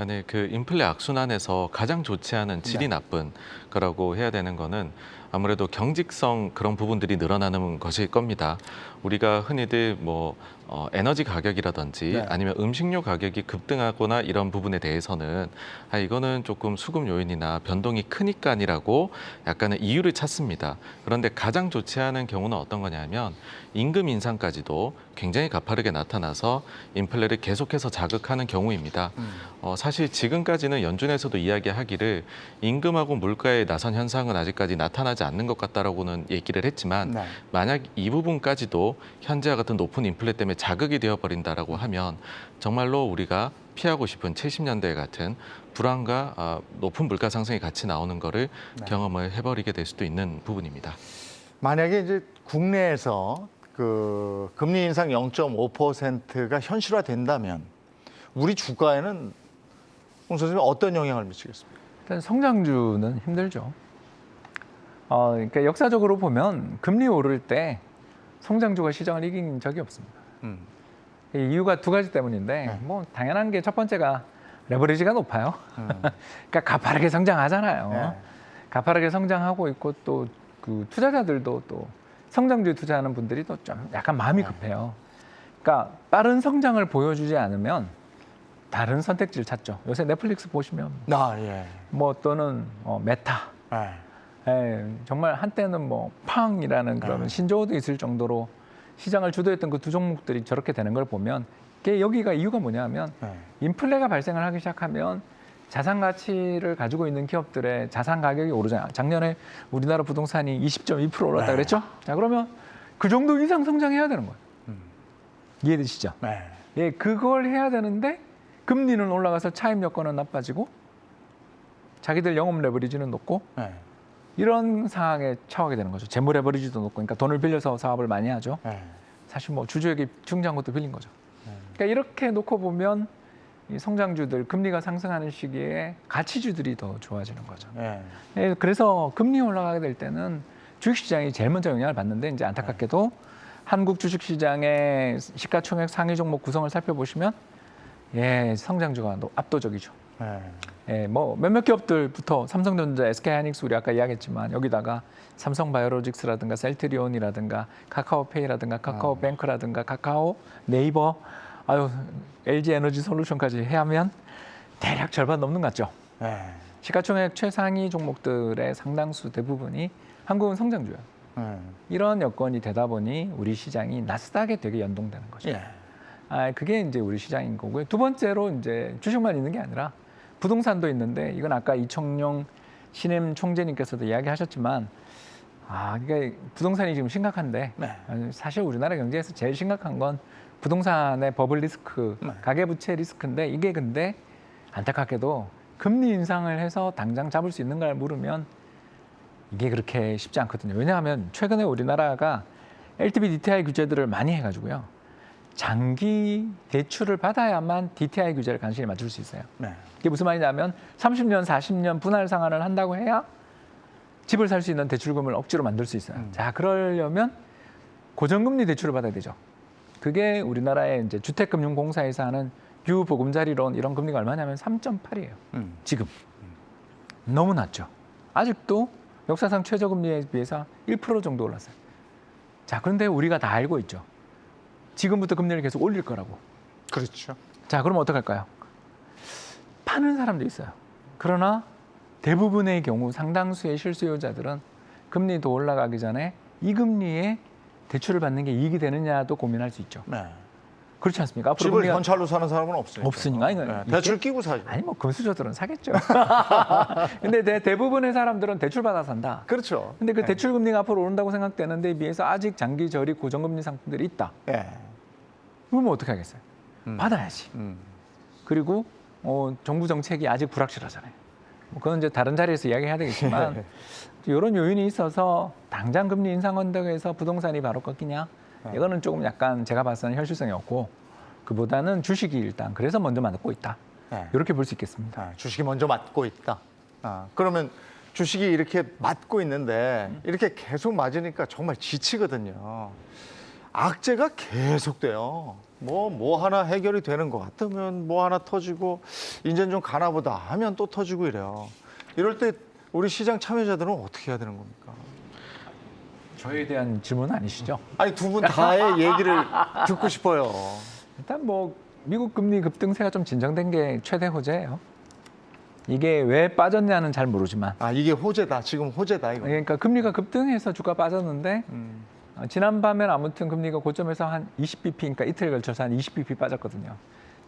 네, 그 인플레 악순환에서 가장 좋지 않은 질이 나쁜 거라고 해야 되는 거는 아무래도 경직성 그런 부분들이 늘어나는 것일 겁니다. 우리가 흔히들 뭐 에너지 가격이라든지 아니면 음식료 가격이 급등하거나 이런 부분에 대해서는 이거는 조금 수급 요인이나 변동이 크니까니라고 약간의 이유를 찾습니다. 그런데 가장 좋지 않은 경우는 어떤 거냐면 임금 인상까지도 굉장히 가파르게 나타나서 인플레를 계속해서 자극하는 경우입니다. 사실 지금까지는 연준에서도 이야기하기를 임금하고 물가의 나선 현상은 아직까지 나타나지 않는 것 같다라고는 얘기를 했지만 만약 이 부분까지도 현재와 같은 높은 인플레 때문에 자극이 되어버린다라고 하면 정말로 우리가 피하고 싶은 70년대 같은 불안과 높은 물가 상승이 같이 나오는 거를 경험을 해버리게 될 수도 있는 부분입니다. 만약에 이제 국내에서 그 금리 인상 0.5%가 현실화된다면 우리 주가에는 홍 선생님 어떤 영향을 미치겠습니까? 일단 성장주는 힘들죠. 그러니까 역사적으로 보면 금리 오를 때 성장주가 시장을 이긴 적이 없습니다. 이 이유가 두 가지 때문인데 뭐 당연한 게 첫 번째가 레버리지가 높아요. 그러니까 가파르게 성장하잖아요. 가파르게 성장하고 있고 또 그 투자자들도 또 성장주에 투자하는 분들이 또 좀 약간 마음이 급해요. 그러니까 빠른 성장을 보여주지 않으면 다른 선택지를 찾죠. 요새 넷플릭스 보시면 뭐 또는 메타. 정말 한때는 뭐 팡이라는 그런 신조어도 있을 정도로 시장을 주도했던 그 두 종목들이 저렇게 되는 걸 보면 여기가 이유가 뭐냐면 인플레가 발생을 하기 시작하면 자산 가치를 가지고 있는 기업들의 자산 가격이 오르잖아요. 작년에 우리나라 부동산이 20.2% 올랐다 그랬죠? 자, 그러면 그 정도 이상 성장해야 되는 거예요. 이해되시죠? 네. 예, 그걸 해야 되는데 금리는 올라가서 차입 여건은 나빠지고 자기들 영업 레버리지는 높고 네. 이런 상황에 처하게 되는 거죠. 재무 레버리지도 높고, 그러니까 돈을 빌려서 사업을 많이 하죠. 네. 사실 뭐 주주에게 중요한 것도 빌린 거죠. 그러니까 이렇게 놓고 보면 이 성장주들, 금리가 상승하는 시기에 가치주들이 더 좋아지는 거죠. 네. 예, 그래서 금리 올라가게 될 때는 주식시장이 제일 먼저 영향을 받는데, 이제 안타깝게도 한국 주식시장의 시가총액 상위 종목 구성을 살펴보시면 예, 성장주가 압도적이죠. 네. 예, 뭐 몇몇 기업들부터 삼성전자, SK하이닉스 우리 아까 이야기했지만 여기다가 삼성바이오로직스라든가 셀트리온이라든가 카카오페이라든가 카카오뱅크라든가 카카오, 네이버, LG에너지솔루션까지 해하면 대략 절반 넘는 것 같죠. 네. 시가총액 최상위 종목들의 상당수 대부분이 한국은 성장주예요. 네. 이런 여건이 되다 보니 우리 시장이 나스닥에 되게 연동되는 거죠. 예. 그게 이제 우리 시장인 거고요. 두 번째로 이제 주식만 있는 게 아니라 부동산도 있는데, 이건 아까 이청용 신임 총재님께서도 이야기하셨지만 이게 부동산이 지금 심각한데 네. 사실 우리나라 경제에서 제일 심각한 건 부동산의 버블 리스크, 네. 가계부채 리스크인데, 이게 근데 안타깝게도 금리 인상을 해서 당장 잡을 수 있는가를 물으면 이게 그렇게 쉽지 않거든요. 왜냐하면 최근에 우리나라가 LTV, DTI 규제들을 많이 해가지고요. 장기 대출을 받아야만 DTI 규제를 간신히 맞출 수 있어요. 네. 이게 무슨 말이냐면 30년, 40년 분할 상환을 한다고 해야 집을 살 수 있는 대출금을 억지로 만들 수 있어요. 자, 그러려면 고정금리 대출을 받아야 되죠. 그게 우리나라의 이제 주택금융공사에서 하는 유보금자리론 이런 금리가 얼마냐면 3.8이에요. 지금. 너무 낮죠. 아직도 역사상 최저금리에 비해서 1% 정도 올랐어요. 자, 그런데 우리가 다 알고 있죠. 지금부터 금리를 계속 올릴 거라고. 그렇죠. 자, 그럼 어떡할까요? 파는 사람도 있어요. 그러나 대부분의 경우 상당수의 실수요자들은 금리 더 올라가기 전에 이 금리에 대출을 받는 게 이익이 되느냐도 고민할 수 있죠. 네. 그렇지 않습니까? 앞으로 집을 금리가 현찰로 사는 사람은 없으니까. 없으니까. 네. 대출 끼고 사죠. 아니 뭐 금수저들은 사겠죠. 근데 대부분의 사람들은 대출 받아 산다. 그렇죠. 근데 그 네. 대출 금리가 앞으로 오른다고 생각되는데 비해서 아직 장기 저리 고정금리 상품들이 있다. 네. 그러면 어떻게 하겠어요? 받아야지. 그리고 정부 정책이 아직 불확실하잖아요. 뭐 그건 이제 다른 자리에서 이야기해야 되겠지만 이런 요인이 있어서 당장 금리 인상한다고 해서 부동산이 바로 꺾이냐? 이거는 조금 약간 제가 봤을 때는 현실성이 없고, 그보다는 주식이 일단 그래서 먼저 맞고 있다. 네. 이렇게 볼 수 있겠습니다. 주식이 먼저 맞고 있다. 그러면 주식이 이렇게 맞고 있는데 이렇게 계속 맞으니까 정말 지치거든요. 악재가 계속돼요. 뭐 하나 해결이 되는 것 같으면 뭐 하나 터지고 이제는 좀 가나 보다 하면 또 터지고 이래요. 이럴 때 우리 시장 참여자들은 어떻게 해야 되는 겁니까? 저에 대한 질문은 아니시죠? 아니 두 분 다의 얘기를 듣고 싶어요. 일단 뭐 미국 금리 급등세가 좀 진정된 게 최대 호재예요. 이게 왜 빠졌냐는 잘 모르지만, 이게 호재다. 지금 호재다 이거. 그러니까 금리가 급등해서 주가 빠졌는데 지난밤엔 아무튼 금리가 고점에서 한 20bp, 그러니까 이틀 걸쳐서 한 20bp 빠졌거든요.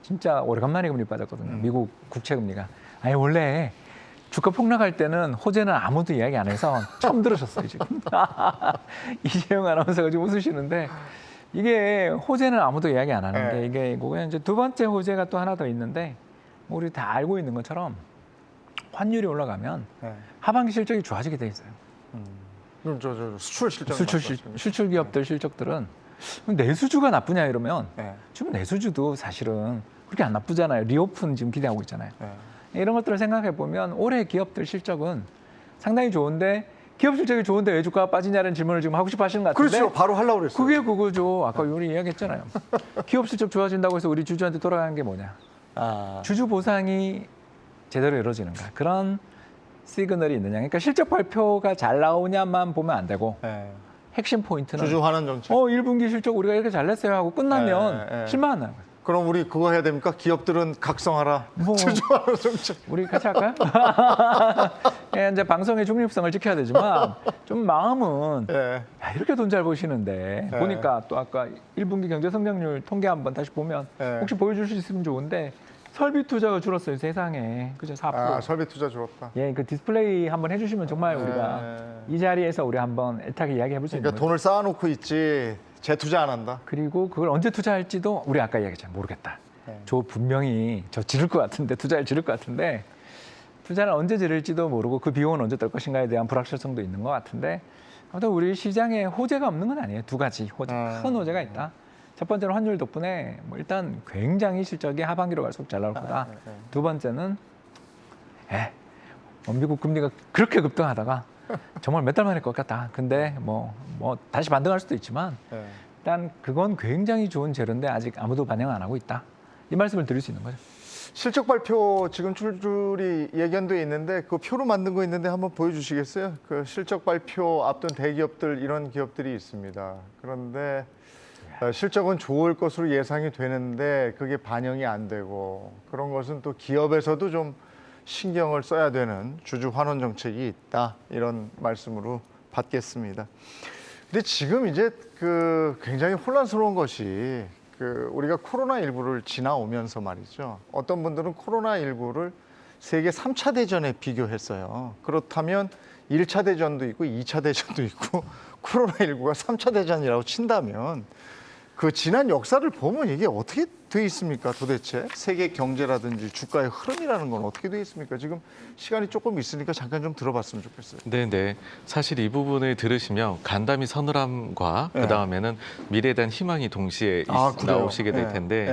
진짜 오래간만에 금리 빠졌거든요. 미국 국채 금리가. 아니 원래 주가 폭락할 때는 호재는 아무도 이야기 안 해서 처음 들으셨어요 지금. 이재용 아나운서가 지금 웃으시는데, 이게 호재는 아무도 이야기 안 하는데, 네. 이게 그거는 이제 두 번째 호재가 또 하나 더 있는데, 우리 다 알고 있는 것처럼 환율이 올라가면 네. 하반기 실적이 좋아지게 돼 있어요. 그럼 저 수출 실적 수출 기업들 실적들은 내수주가 나쁘냐 이러면 네. 지금 내수주도 사실은 그렇게 안 나쁘잖아요. 리오픈 지금 기대하고 있잖아요. 네. 이런 것들을 생각해 보면 올해 기업들 실적은 상당히 좋은데, 기업 실적이 좋은데 왜 주가가 빠지냐는 질문을 지금 하고 싶어 하시는 것 같은데, 그렇죠. 바로 하려고 그랬어요. 그게 그거죠. 아까 우리 이야기했잖아요. 기업 실적 좋아진다고 해서 우리 주주한테 돌아가는 게 뭐냐? 주주 보상이 제대로 이루어지는가? 그런 시그널이 있느냐? 그러니까 실적 발표가 잘 나오냐만 보면 안 되고, 네. 핵심 포인트는 주주환원 정책. 1분기 실적 우리가 이렇게 잘 냈어요 하고 끝나면 네. 실망한 거예요. 그럼 우리 그거 해야 됩니까? 기업들은 각성하라. 뭐. 주주환원 정책. 우리 같이 할까요? 예, 이제 방송의 중립성을 지켜야 되지만 좀 마음은 네. 야, 이렇게 돈 잘 버시는데 네. 보니까 또 아까 1분기 경제 성장률 통계 한번 다시 보면 네. 혹시 보여줄 수 있으면 좋은데 설비 투자가 줄었어요, 세상에. 그죠? 4%. 아, 설비 투자 줄었다. 예, 그 디스플레이 한번 해주시면 정말 우리가 이 자리에서 우리 한번 애타게 이야기해 볼 수 있는 그러니까 거죠. 돈을 쌓아놓고 있지 재투자 안 한다. 그리고 그걸 언제 투자할지도 우리 아까 이야기했잖아요. 모르겠다. 네. 저 분명히 저 지를 것 같은데 투자를 지를 것 같은데 투자를 언제 지를지도 모르고 그 비용은 언제 뜰 것인가에 대한 불확실성도 있는 것 같은데 아무튼 우리 시장에 호재가 없는 건 아니에요. 두 가지 호재, 큰 호재가 있다. 첫 번째는 환율 덕분에 뭐 일단 굉장히 실적이 하반기로 갈수록 잘 나올 거다. 두 번째는 미국 금리가 그렇게 급등하다가 정말 몇 달 만일 것 같다. 근데 뭐 다시 반등할 수도 있지만 네. 일단 그건 굉장히 좋은 재료인데 아직 아무도 반영 안 하고 있다. 이 말씀을 드릴 수 있는 거죠. 실적 발표 지금 출줄이 예견돼 있는데 그 표로 만든 거 있는데 한번 보여주시겠어요? 그 실적 발표 앞둔 대기업들 이런 기업들이 있습니다. 그런데 실적은 좋을 것으로 예상이 되는데 그게 반영이 안 되고 그런 것은 또 기업에서도 좀 신경을 써야 되는 주주 환원 정책이 있다 이런 말씀으로 받겠습니다. 근데 지금 이제 그 굉장히 혼란스러운 것이 그 우리가 코로나19를 지나오면서 말이죠. 어떤 분들은 코로나19를 세계 3차 대전에 비교했어요. 그렇다면 1차 대전도 있고 2차 대전도 있고 코로나19가 3차 대전이라고 친다면 그 지난 역사를 보면 이게 어떻게 돼 있습니까? 도대체 세계 경제라든지 주가의 흐름이라는 건 어떻게 돼 있습니까? 지금 시간이 조금 있으니까 잠깐 좀 들어봤으면 좋겠어요. 네네. 사실 이 부분을 들으시면 간담이 서늘함과 네. 그 다음에는 미래에 대한 희망이 동시에 그래요? 나오시게 될 네. 텐데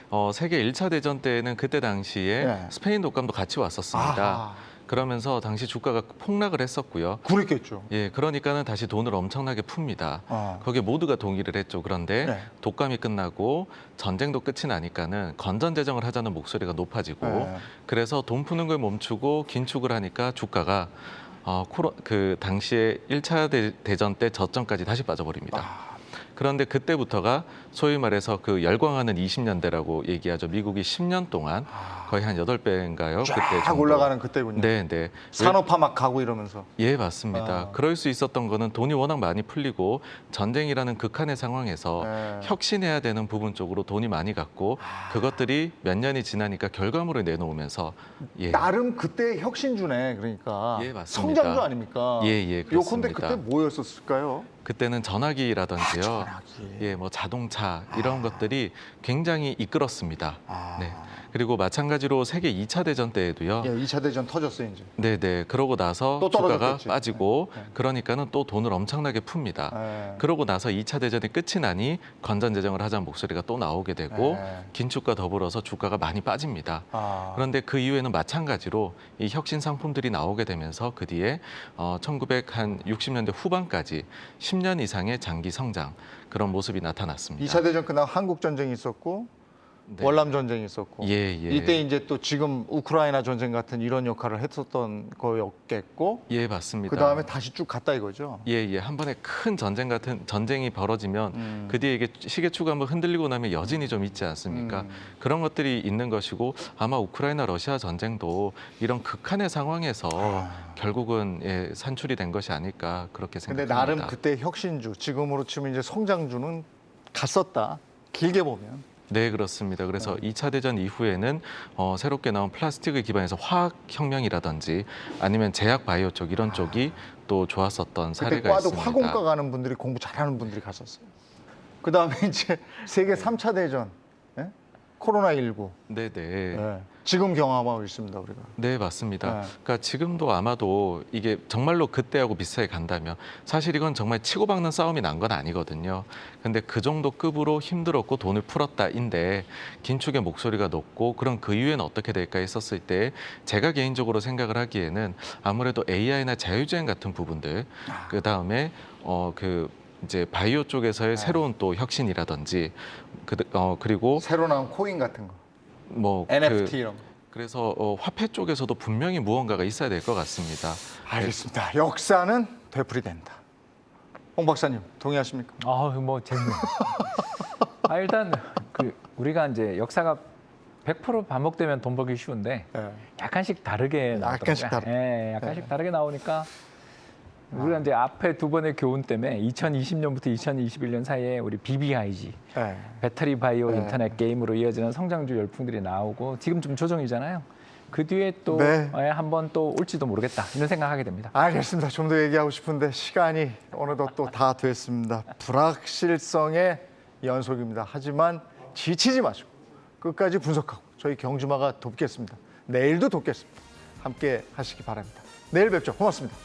네. 세계 1차 대전 때는 그때 당시에 네. 스페인 독감도 같이 왔었습니다. 아하. 그러면서 당시 주가가 폭락을 했었고요. 그랬겠죠. 예, 그러니까는 다시 돈을 엄청나게 풉니다. 아. 거기에 모두가 동의를 했죠. 그런데 네. 독감이 끝나고 전쟁도 끝이 나니까는 건전 재정을 하자는 목소리가 높아지고 네. 그래서 돈 푸는 걸 멈추고 긴축을 하니까 주가가 그 당시에 1차 대전 때 저점까지 다시 빠져버립니다. 그런데 그때부터가 소위 말해서 그 열광하는 20년대라고 얘기하죠. 미국이 10년 동안 거의 한 8배인가요? 쫙 그때 정도. 올라가는 그때군요. 네, 네. 산업화 막 가고 이러면서. 예, 맞습니다. 그럴 수 있었던 거는 돈이 워낙 많이 풀리고 전쟁이라는 극한의 상황에서 네. 혁신해야 되는 부분 쪽으로 돈이 많이 갔고 그것들이 몇 년이 지나니까 결과물을 내놓으면서 예. 나름 그때 혁신주네. 그러니까 예, 맞습니다. 성장주 아닙니까? 예, 예, 요컨대 그렇습니다. 그때 뭐였었을까요? 그때는 전화기라든지요. 전화기. 예, 뭐 자동차 이런 것들이 굉장히 이끌었습니다. 네. 그리고 마찬가지로 세계 2차 대전 때에도요. 예, 2차 대전 터졌어요, 이제. 네, 네. 그러고 나서 또 주가가 떨어졌겠지. 빠지고 네. 그러니까는 또 돈을 엄청나게 풉니다. 예. 그러고 나서 2차 대전이 끝이 나니 건전 재정을 하자는 목소리가 또 나오게 되고 네. 긴축과 더불어서 주가가 많이 빠집니다. 그런데 그 이후에는 마찬가지로 이 혁신 상품들이 나오게 되면서 그 뒤에 1960년대 후반까지 10년 이상의 장기 성장 그런 모습이 나타났습니다. 2차 대전 끝나고 한국 전쟁이 있었고 네. 월남 전쟁이 있었고 예, 예. 이때 이제 또 지금 우크라이나 전쟁 같은 이런 역할을 했었던 거였겠고 예, 맞습니다. 그 다음에 다시 쭉 갔다 이거죠. 예, 예. 한 번에 큰 전쟁 같은 전쟁이 벌어지면 그 뒤에 이게 시계추가 한번 흔들리고 나면 여진이 좀 있지 않습니까? 그런 것들이 있는 것이고 아마 우크라이나 러시아 전쟁도 이런 극한의 상황에서 결국은 예, 산출이 된 것이 아닐까 그렇게 근데 생각합니다. 나름 그때 혁신주, 지금으로 치면 이제 성장주는 갔었다. 길게 보면. 네, 그렇습니다. 그래서 2차 대전 이후에는 새롭게 나온 플라스틱을 기반해서 화학혁명이라든지 아니면 제약 바이오 쪽 이런 쪽이 또 좋았었던 그때 사례가 과도 있습니다. 화공과 가는 분들이 공부 잘하는 분들이 갔었어요. 그 다음에 이제 세계 3차 대전, 예? 코로나19. 네, 네. 예. 지금 경험하고 있습니다, 우리가. 네, 맞습니다. 네. 그러니까 지금도 아마도 이게 정말로 그때하고 비슷하게 간다면 사실 이건 정말 치고박는 싸움이 난 건 아니거든요. 근데 그 정도 급으로 힘들었고 돈을 풀었다인데 긴축의 목소리가 높고 그럼 그 이후에는 어떻게 될까 했었을 때 제가 개인적으로 생각을 하기에는 아무래도 AI나 자율주행 같은 부분들 그다음에 그 이제 바이오 쪽에서의 새로운 또 혁신이라든지 그리고 새로 나온 코인 같은 거, 뭐 NFT 이런 거. 그래서 화폐 쪽에서도 분명히 무언가가 있어야 될 것 같습니다. 알겠습니다. 역사는 되풀이된다. 홍 박사님 동의하십니까? 뭐 재밌네. 일단 우리가 이제 역사가 100% 반복되면 돈 벌기 쉬운데 네. 약간씩 다르게 나오더라고요. 약간씩 다르- 예, 약간씩 다르게 나오니까 우리가 이제 앞에 두 번의 교훈 때문에 2020년부터 2021년 사이에 우리 BBIG, 네. 배터리 바이오 네. 인터넷 게임으로 이어지는 성장주 열풍들이 나오고 지금 좀 조정이잖아요. 그 뒤에 또 네. 한번 또 올지도 모르겠다 이런 생각하게 됩니다. 알겠습니다. 좀 더 얘기하고 싶은데 시간이 어느덧 또 다 됐습니다. 불확실성의 연속입니다. 하지만 지치지 마시고 끝까지 분석하고 저희 경주마가 돕겠습니다. 내일도 돕겠습니다. 함께 하시기 바랍니다. 내일 뵙죠. 고맙습니다.